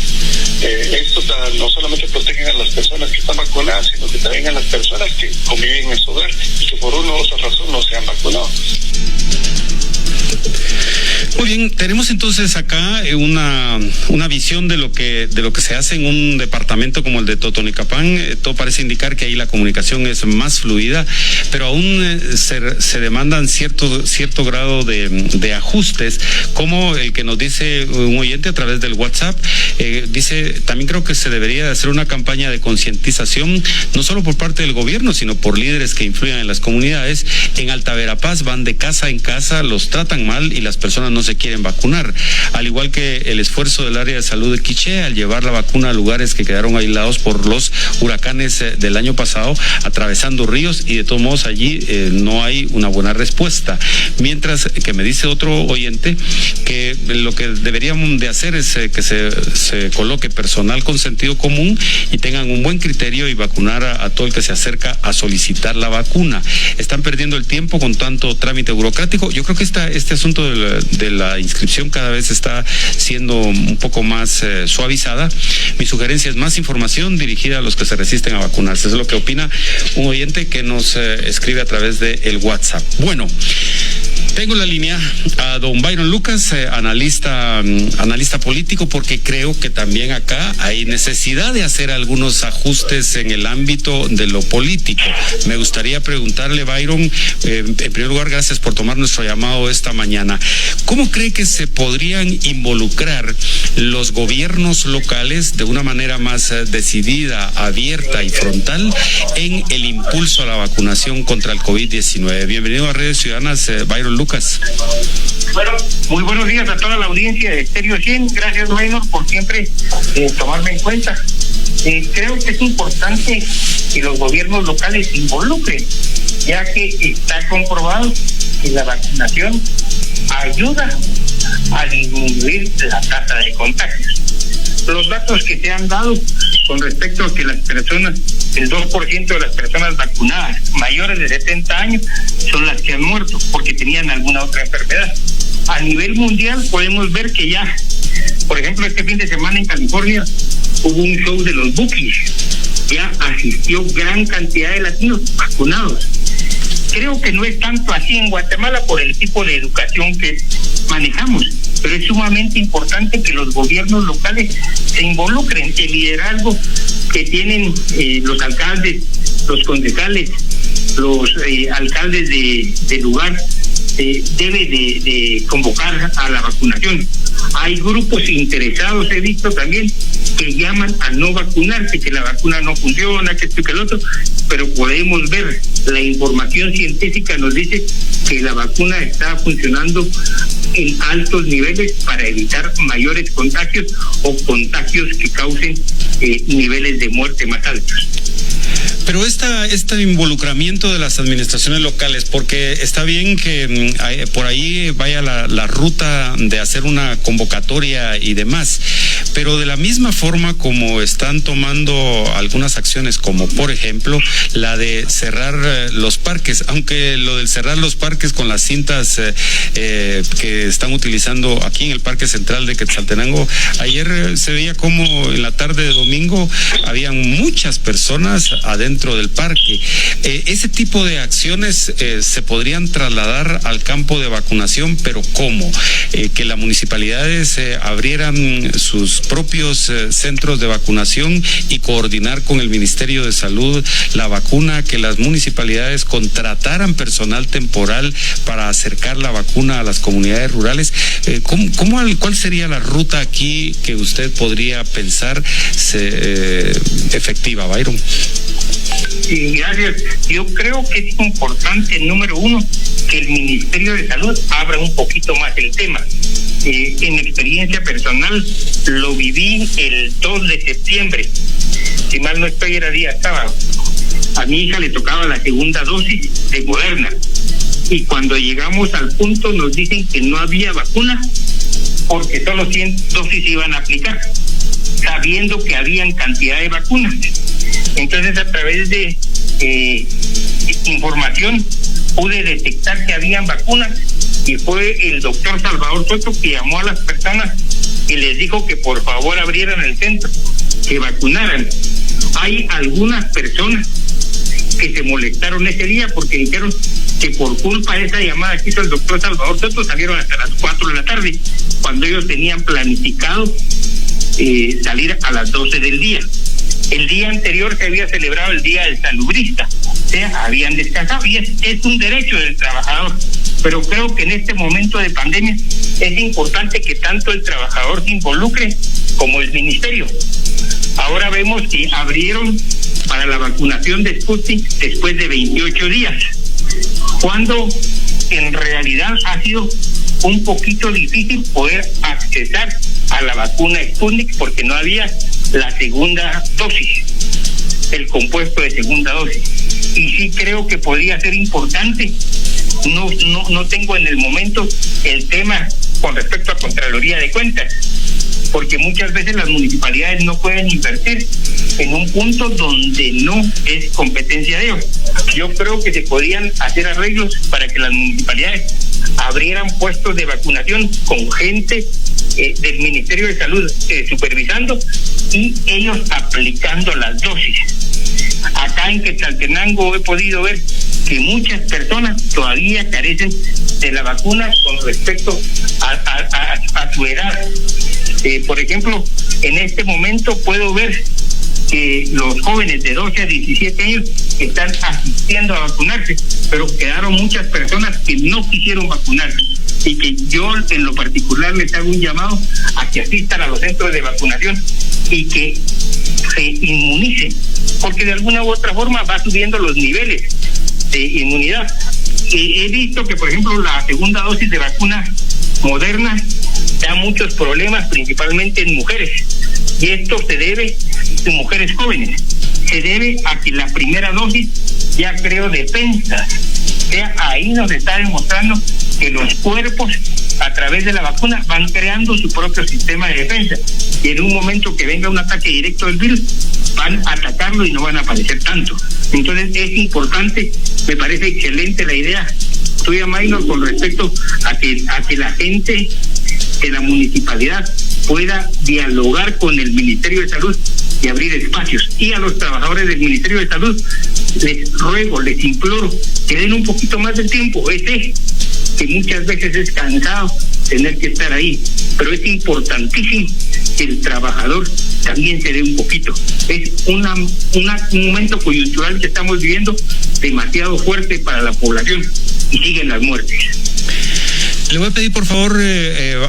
Esto no solamente protegen a las personas que están vacunadas, sino que también a las personas que conviven en su hogar y que por una u otra razón no se han vacunado. Muy bien, tenemos entonces acá una visión de lo que se hace en un departamento como el de Totonicapán. Todo parece indicar que ahí la comunicación es más fluida, pero aún se demandan cierto grado de ajustes, como el que nos dice un oyente a través del WhatsApp. Dice, también creo que se debería de hacer una campaña de concientización, no solo por parte del gobierno, sino por líderes que influyan en las comunidades. En Alta Verapaz van de casa en casa, los tratan mal y las personas no se quieren vacunar, al igual que el esfuerzo del área de salud de Quiché al llevar la vacuna a lugares que quedaron aislados por los huracanes del año pasado, atravesando ríos, y de todos modos allí no hay una buena respuesta. Mientras que me dice otro oyente que lo que deberíamos de hacer es que se coloque personal con sentido común y tengan un buen criterio y vacunar a todo el que se acerca a solicitar la vacuna. Están perdiendo el tiempo con tanto trámite burocrático. Yo creo que este asunto de la inscripción cada vez está siendo un poco más suavizada. Mi sugerencia es más información dirigida a los que se resisten a vacunarse. Es lo que opina un oyente que nos escribe a través del WhatsApp. Bueno, tengo en la línea a don Byron Lucas, analista político, porque creo que también acá hay necesidad de hacer algunos ajustes en el ámbito de lo político. Me gustaría preguntarle, Byron, en primer lugar, gracias por tomar nuestro llamado esta mañana. ¿Cómo cree que se podrían involucrar los gobiernos locales de una manera más decidida, abierta y frontal en el impulso a la vacunación contra el COVID-19? Bienvenido a Redes Ciudadanas, Byron Lucas. Bueno, muy buenos días a toda la audiencia de Estéreo 100. Gracias, Maynor, por siempre tomarme en cuenta. Creo que es importante que los gobiernos locales se involucren, ya que está comprobado que la vacunación ayuda a disminuir la tasa de contagios. Los datos que se han dado con respecto a que las personas, el 2% de las personas vacunadas mayores de 70 años son las que han muerto porque tenían alguna otra enfermedad. A nivel mundial podemos ver que ya, por ejemplo, este fin de semana en California hubo un show de los Bukis. Ya asistió gran cantidad de latinos vacunados. Creo que no es tanto así en Guatemala por el tipo de educación que manejamos, pero es sumamente importante que los gobiernos locales se involucren. El liderazgo que tienen los alcaldes, los concejales, los alcaldes de lugar debe de convocar a la vacunación. Hay grupos interesados, he visto también, que llaman a no vacunarse, que la vacuna no funciona, que esto y que el otro, pero podemos ver, la información científica nos dice que la vacuna está funcionando en altos niveles para evitar mayores contagios o contagios que causen niveles de muerte más altos. Pero este involucramiento de las administraciones locales, porque está bien que por ahí vaya la ruta de hacer una convocatoria y demás, pero de la misma forma como están tomando algunas acciones, como por ejemplo la de cerrar los parques, aunque lo del cerrar los parques con las cintas que están utilizando aquí en el Parque Central de Quetzaltenango, ayer se veía como en la tarde de domingo habían muchas personas adentro del parque. Ese tipo de acciones se podrían trasladar al campo de vacunación, pero ¿cómo? Que las municipalidades abrieran sus propios centros de vacunación y coordinar con el Ministerio de Salud la vacuna, que las municipalidades contrataran personal temporal para acercar la vacuna a las comunidades rurales. ¿Cuál sería la ruta aquí que usted podría pensar efectiva, Byron? Sí, gracias. Yo creo que es importante, número uno, que el Ministerio de Salud abra un poquito más el tema. En experiencia personal lo viví el 2 de septiembre, si mal no estoy era día sábado. A mi hija le tocaba la segunda dosis de Moderna y cuando llegamos al punto nos dicen que no había vacuna porque solo 100 dosis iban a aplicar, sabiendo que habían cantidad de vacunas. Entonces, a través de información pude detectar que habían vacunas y fue el doctor Salvador Soto que llamó a las personas y les dijo que por favor abrieran el centro, que vacunaran. Hay algunas personas que se molestaron ese día porque dijeron que por culpa de esa llamada que hizo el doctor Salvador Soto salieron hasta las 4 de la tarde, cuando ellos tenían planificado salir a las 12 del día. El día anterior se había celebrado el Día del Salubrista, o sea, habían descansado y es un derecho del trabajador. Pero creo que en este momento de pandemia es importante que tanto el trabajador se involucre como el ministerio. Ahora vemos que abrieron para la vacunación de Sputnik después de 28 días, cuando en realidad ha sido un poquito difícil poder accesar a la vacuna Sputnik porque no había la segunda dosis, el compuesto de segunda dosis. Y sí creo que podría ser importante. No tengo en el momento el tema con respecto a Contraloría de Cuentas, porque muchas veces las municipalidades no pueden invertir en un punto donde no es competencia de ellos. Yo creo que se podían hacer arreglos para que las municipalidades abrieran puestos de vacunación con gente del Ministerio de Salud supervisando y ellos aplicando las dosis. Acá en Quetzaltenango he podido ver que muchas personas todavía carecen de la vacuna con respecto a su edad. Por ejemplo, en este momento puedo ver que los jóvenes de 12 a 17 años están asistiendo a vacunarse, pero quedaron muchas personas que no quisieron vacunarse y que yo en lo particular les hago un llamado a que asistan a los centros de vacunación y que se inmunicen, porque de alguna u otra forma va subiendo los niveles de inmunidad. He visto que, por ejemplo, la segunda dosis de vacuna Moderna da muchos problemas, principalmente en mujeres, y esto se debe, en mujeres jóvenes, se debe a que la primera dosis ya creó defensas. O sea, ahí nos está demostrando que los cuerpos a través de la vacuna van creando su propio sistema de defensa, y en un momento que venga un ataque directo del virus van a atacarlo y no van a aparecer tanto. Entonces es importante, me parece excelente la idea tuya, Maynor, con respecto a que la gente de la municipalidad pueda dialogar con el Ministerio de Salud y abrir espacios. Y a los trabajadores del Ministerio de Salud les ruego, les imploro que den un poquito más de tiempo. Sé que muchas veces es cansado tener que estar ahí, pero es importantísimo que el trabajador también se dé un poquito. Es un momento coyuntural que estamos viviendo demasiado fuerte para la población y siguen las muertes. Le voy a pedir por favor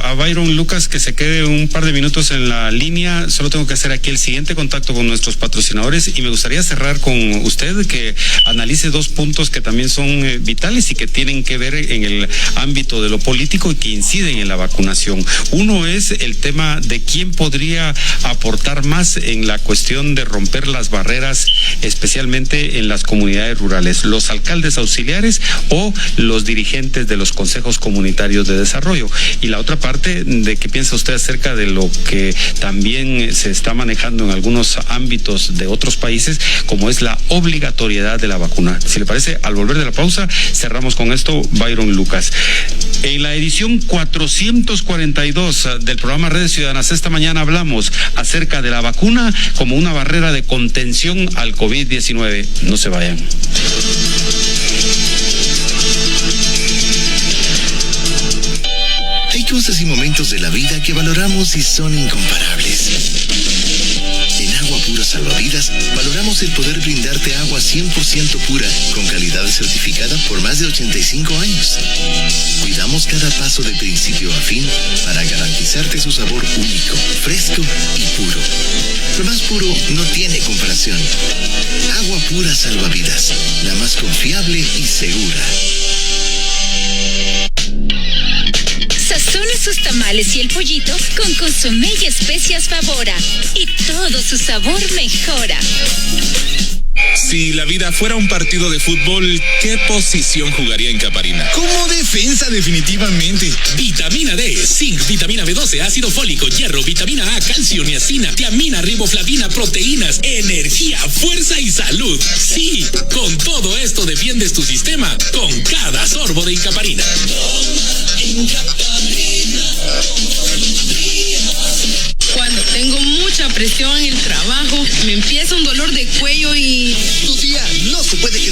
a Byron Lucas que se quede un par de minutos en la línea. Solo tengo que hacer aquí el siguiente contacto con nuestros patrocinadores y me gustaría cerrar con usted, que analice dos puntos que también son vitales y que tienen que ver en el ámbito de lo político y que inciden en la vacunación. Uno es el tema de quién podría aportar más en la cuestión de romper las barreras, especialmente en las comunidades rurales, los alcaldes auxiliares o los dirigentes de los consejos comunitarios de desarrollo. Y la otra parte, de qué piensa usted acerca de lo que también se está manejando en algunos ámbitos de otros países, como es la obligatoriedad de la vacuna. Si le parece, al volver de la pausa, cerramos con esto. Byron Lucas. En la edición 442 del programa Redes Ciudadanas, esta mañana hablamos acerca de la vacuna como una barrera de contención al COVID-19. No se vayan. Hay cosas y momentos de la vida que valoramos y son incomparables. En Agua Pura Salvavidas valoramos el poder brindarte agua 100% pura, con calidad certificada por más de 85 años. Cuidamos cada paso de principio a fin para garantizarte su sabor único, fresco y puro. Lo más puro no tiene comparación. Agua Pura Salvavidas, la más confiable y segura. Sazona sus tamales y el pollito con consomé y especias Favora y todo su sabor mejora. Si la vida fuera un partido de fútbol, ¿qué posición jugaría en Caparina? Como defensa, definitivamente. Vitamina D, zinc, vitamina B12, ácido fólico, hierro, vitamina A, calcio, niacina, tiamina, riboflavina, proteínas, energía, fuerza y salud. Sí, con todo esto defiendes tu sistema con cada sorbo de Incaparina. Toma Incaparina. Cuando tengo mucha presión en el trabajo, me empieza un dolor de cuello y... Tu día no se puede quedar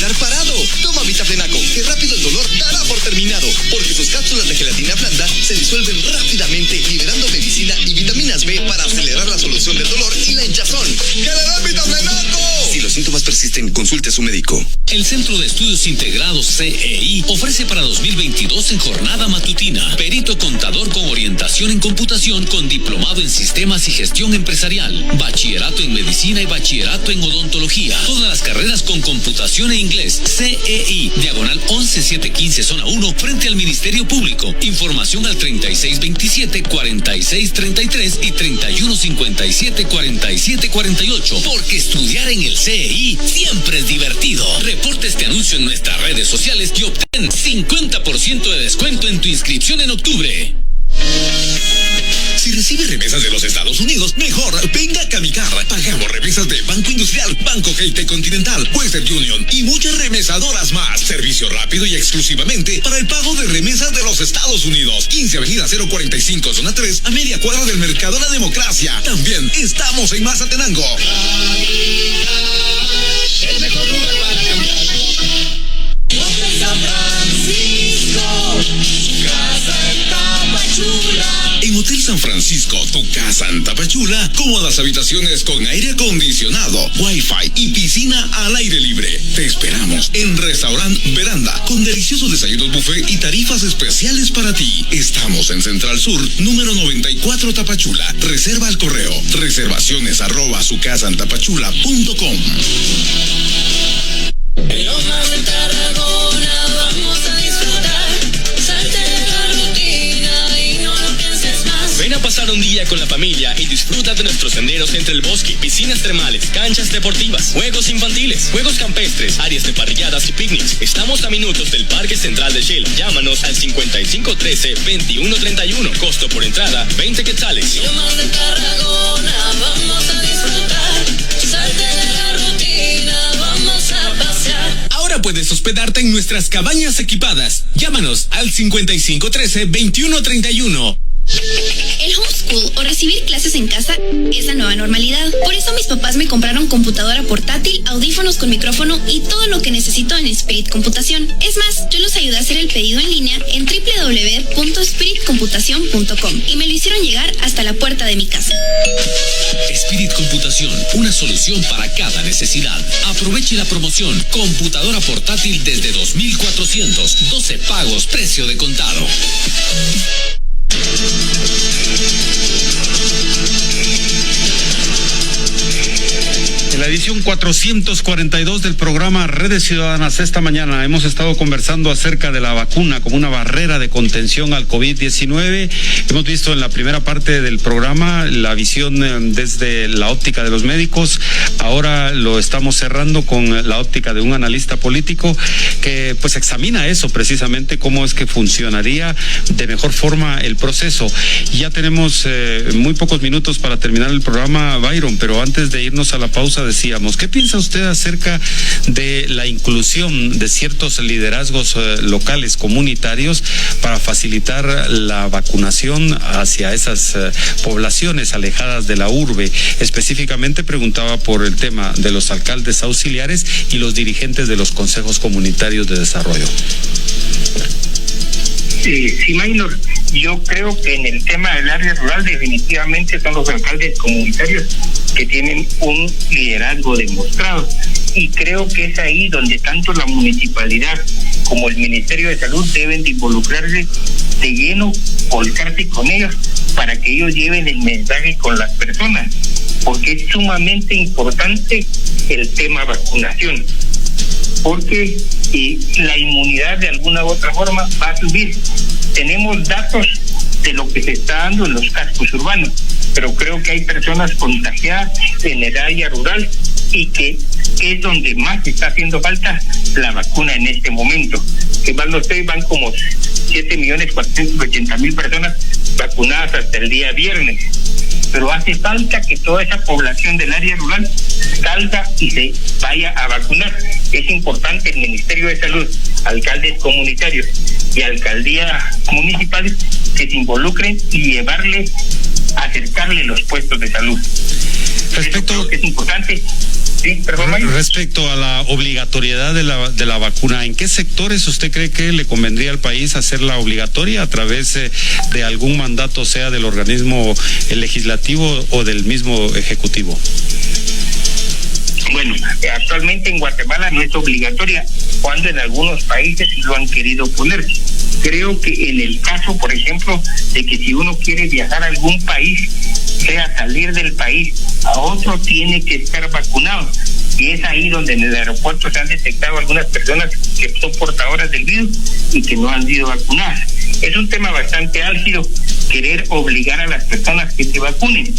Plenaco, que rápido el dolor dará por terminado, porque sus cápsulas de gelatina blanda se disuelven rápidamente, liberando medicina y vitaminas B para acelerar la solución del dolor y la hinchazón. ¡Que le den Vitaplenaco! Si los síntomas persisten, consulte a su médico. El Centro de Estudios Integrados CEI ofrece para 2022 en jornada matutina perito contador con orientación en computación con diplomado en sistemas y gestión empresarial, bachillerato en medicina y bachillerato en odontología. Todas las carreras con computación e inglés. CEI, diagonal 11715 zona 1 frente al Ministerio Público. Información al 3627-4633 y 3157-4748. Porque estudiar en el CEI siempre es divertido. Reporta este anuncio en nuestras redes sociales y obtén 50% de descuento en tu inscripción en octubre. Si recibe remesas de los Estados Unidos, mejor venga a Camicar. Pagamos remesas de Banco Industrial, Banco Keite Continental, Western Union y muchas remesadoras más. Servicio rápido y exclusivamente para el pago de remesas de los Estados Unidos. 15 Avenida 045, zona 3, a media cuadra del Mercado La Democracia. También estamos en Mazatenango. El mejor lugar para cambiar. San Francisco, casa en Tapachula. En Hotel San Francisco, tu casa en Tapachula, cómodas habitaciones con aire acondicionado, wifi y piscina al aire libre. Te esperamos en Restaurant Veranda, con deliciosos desayunos buffet y tarifas especiales para ti. Estamos en Central Sur, número 94 Tapachula. Reserva al correo reservaciones@sucasantapachula.com. En Lomas de Tarragona vamos a disfrutar. Salte de la rutina y no lo pienses más. Ven a pasar un día con la familia y disfruta de nuestros senderos entre el bosque, piscinas termales, canchas deportivas, juegos infantiles, juegos campestres, áreas de parrilladas y picnics. Estamos a minutos del Parque Central de Shell. Llámanos al 5513-2131. Costo por entrada, 20 quetzales. Lomas de Tarragona vamos a disfrutar. Salte de la rutina, vamos a pasear. Ahora puedes hospedarte en nuestras cabañas equipadas. Llámanos al 5513-2131. El homeschool o recibir clases en casa es la nueva normalidad. Por eso mis papás me compraron computadora portátil, audífonos con micrófono y todo lo que necesito en Spirit Computación. Es más, yo los ayudé a hacer el pedido en línea en www.spiritcomputacion.com y me lo hicieron llegar hasta la puerta de mi casa. Spirit Computación, una solución para cada necesidad. Aproveche la promoción. Computadora portátil desde 2,400. 12 pagos, precio de contado. En la edición 442 del programa Redes Ciudadanas esta mañana hemos estado conversando acerca de la vacuna como una barrera de contención al COVID-19. Hemos visto en la primera parte del programa la visión desde la óptica de los médicos. Ahora lo estamos cerrando con la óptica de un analista político que pues examina eso precisamente, cómo es que funcionaría de mejor forma el proceso. Ya tenemos muy pocos minutos para terminar el programa, Byron, pero antes de irnos a la pausa decíamos, ¿qué piensa usted acerca de la inclusión de ciertos liderazgos locales comunitarios para facilitar la vacunación hacia esas poblaciones alejadas de la urbe? Específicamente preguntaba por el tema de los alcaldes auxiliares y los dirigentes de los consejos comunitarios de desarrollo. Sí, Maynor, yo creo que en el tema del área rural definitivamente son los alcaldes comunitarios que tienen un liderazgo demostrado, y creo que es ahí donde tanto la municipalidad como el Ministerio de Salud deben de involucrarse de lleno, volcarse con ellos para que ellos lleven el mensaje con las personas, porque es sumamente importante el tema vacunación, porque la inmunidad de alguna u otra forma va a subir. Tenemos datos de lo que se está dando en los cascos urbanos, pero creo que hay personas contagiadas en el área rural y que es donde más está haciendo falta la vacuna en este momento. Que van como 7.480.000 personas vacunadas hasta el día viernes, pero hace falta que toda esa población del área rural salga y se vaya a vacunar. Es importante el Ministerio de Salud, alcaldes comunitarios y alcaldías municipales que se involucren y acercarle los puestos de salud. Respecto, creo que es importante Sí, perdón. Respecto a la obligatoriedad de la vacuna, ¿en qué sectores usted cree que le convendría al país hacerla obligatoria a través de algún mandato, sea del organismo legislativo o del mismo ejecutivo? Bueno, actualmente en Guatemala no es obligatoria, cuando en algunos países sí lo han querido poner. Creo que en el caso, por ejemplo, de que si uno quiere viajar a algún país, sea salir del país a otro, tiene que estar vacunado. Y es ahí donde en el aeropuerto se han detectado algunas personas que son portadoras del virus y que no han sido vacunadas. Es un tema bastante álgido querer obligar a las personas que se vacunen,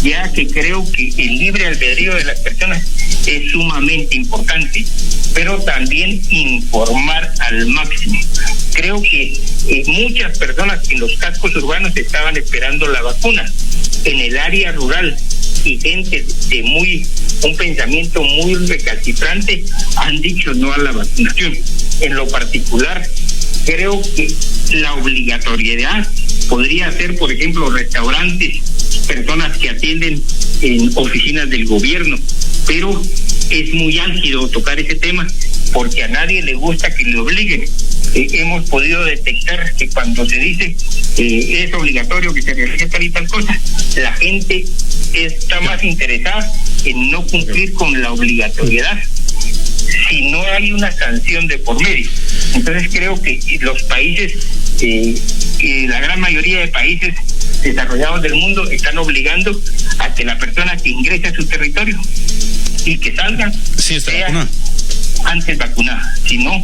ya que creo que el libre albedrío de las personas es sumamente importante, pero también informar al máximo. Creo que muchas personas en los cascos urbanos estaban esperando la vacuna. En el área rural y gente de un pensamiento muy recalcitrante han dicho no a la vacunación. En lo particular, creo que la obligatoriedad podría ser, por ejemplo, restaurantes, personas que atienden en oficinas del gobierno, pero es muy álgido tocar ese tema porque a nadie le gusta que le obliguen. Hemos podido detectar que cuando se dice es obligatorio que se realice tal y tal cosa, la gente está más interesada en no cumplir con la obligatoriedad si no hay una sanción de por medio. Entonces creo que los países, la gran mayoría de países desarrollados del mundo están obligando a que la persona que ingrese a su territorio y que salga sea antes vacunada, si no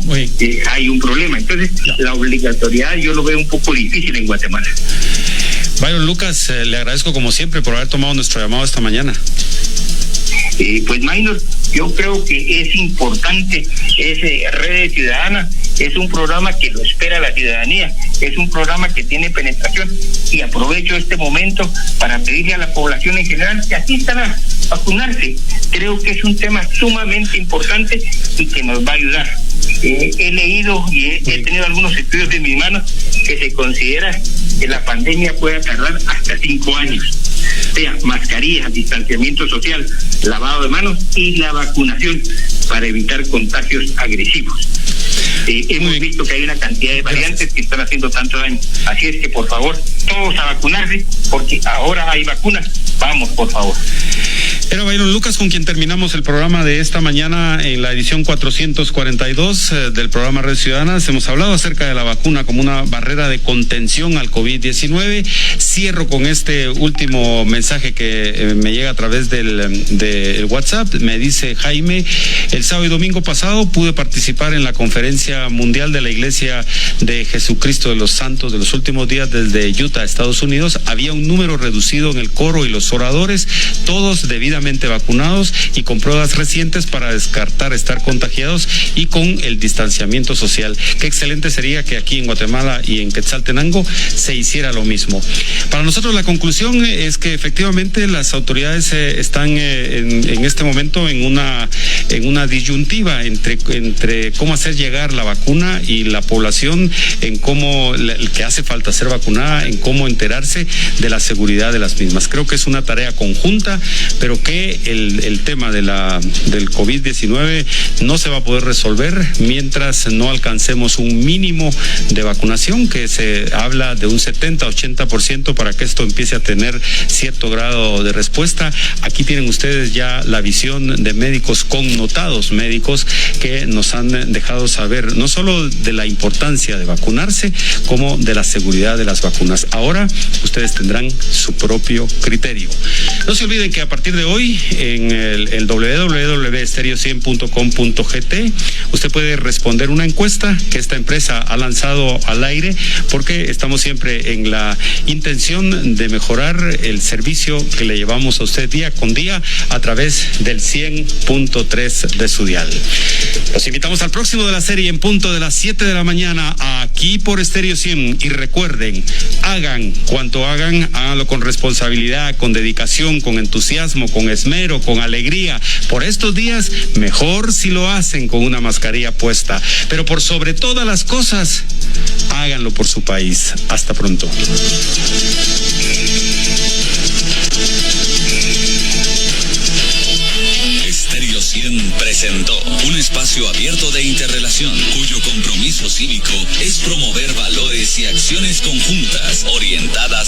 hay un problema. Entonces la obligatoriedad yo lo veo un poco difícil en Guatemala. Byron Lucas, le agradezco como siempre por haber tomado nuestro llamado esta mañana. Pues Maynor, yo creo que es importante ese Red Ciudadana, es un programa que lo espera la ciudadanía, es un programa que tiene penetración, y aprovecho este momento para pedirle a la población en general que asistan a vacunarse. Creo que es un tema sumamente importante y que nos va a ayudar. He leído y he tenido algunos estudios en mis manos que se considera que la pandemia puede tardar hasta 5 años. O sea, mascarilla, distanciamiento social, lavado de manos y la vacunación para evitar contagios agresivos. Hemos visto que hay una cantidad de variantes que están haciendo tanto daño. Así es que, por favor, todos a vacunarse, porque ahora hay vacunas. Vamos, por favor. Era Byron Lucas, con quien terminamos el programa de esta mañana en la edición 442 del programa Red Ciudadana. Hemos hablado acerca de la vacuna como una barrera de contención al COVID-19. Cierro con este último mensaje que me llega a través del WhatsApp. Me dice Jaime: el sábado y domingo pasado pude participar en la conferencia mundial de la Iglesia de Jesucristo de los Santos de los Últimos Días desde Utah, Estados Unidos. Había un número reducido en el coro y los oradores, todos debidamente vacunados y con pruebas recientes para descartar estar contagiados y con el distanciamiento social. Qué excelente sería que aquí en Guatemala y en Quetzaltenango se hiciera lo mismo. Para nosotros la conclusión es que efectivamente las autoridades están en este momento en una disyuntiva entre cómo hacer llegar la vacuna y la población, en cómo el que hace falta ser vacunada, en cómo enterarse de la seguridad de las mismas. Creo que es una tarea conjunta, pero que el tema del COVID-19 no se va a poder resolver mientras no alcancemos un mínimo de vacunación, que se habla de un 70-80% para que esto empiece a tener cierto grado de respuesta. Aquí tienen ustedes ya la visión de médicos connotados, médicos que nos han dejado saber no solo de la importancia de vacunarse, como de la seguridad de las vacunas. Ahora ustedes tendrán su propio criterio. No se olviden que a partir de hoy en el www.estereo100.com.gt usted puede responder una encuesta que esta empresa ha lanzado al aire, porque estamos siempre en la intención de mejorar el servicio que le llevamos a usted día con día a través del 100.3 de su dial. Los invitamos al próximo de la serie en punto de las 7 de la mañana aquí por Estéreo 100, y recuerden, hagan cuanto hagan, háganlo con responsabilidad, con dedicación, con entusiasmo, con esmero, con alegría. Por estos días, mejor si lo hacen con una mascarilla puesta. Pero por sobre todas las cosas, háganlo por su país. Hasta pronto. Estéreo interrelación, cuyo compromiso cívico es promover valores y acciones conjuntas orientadas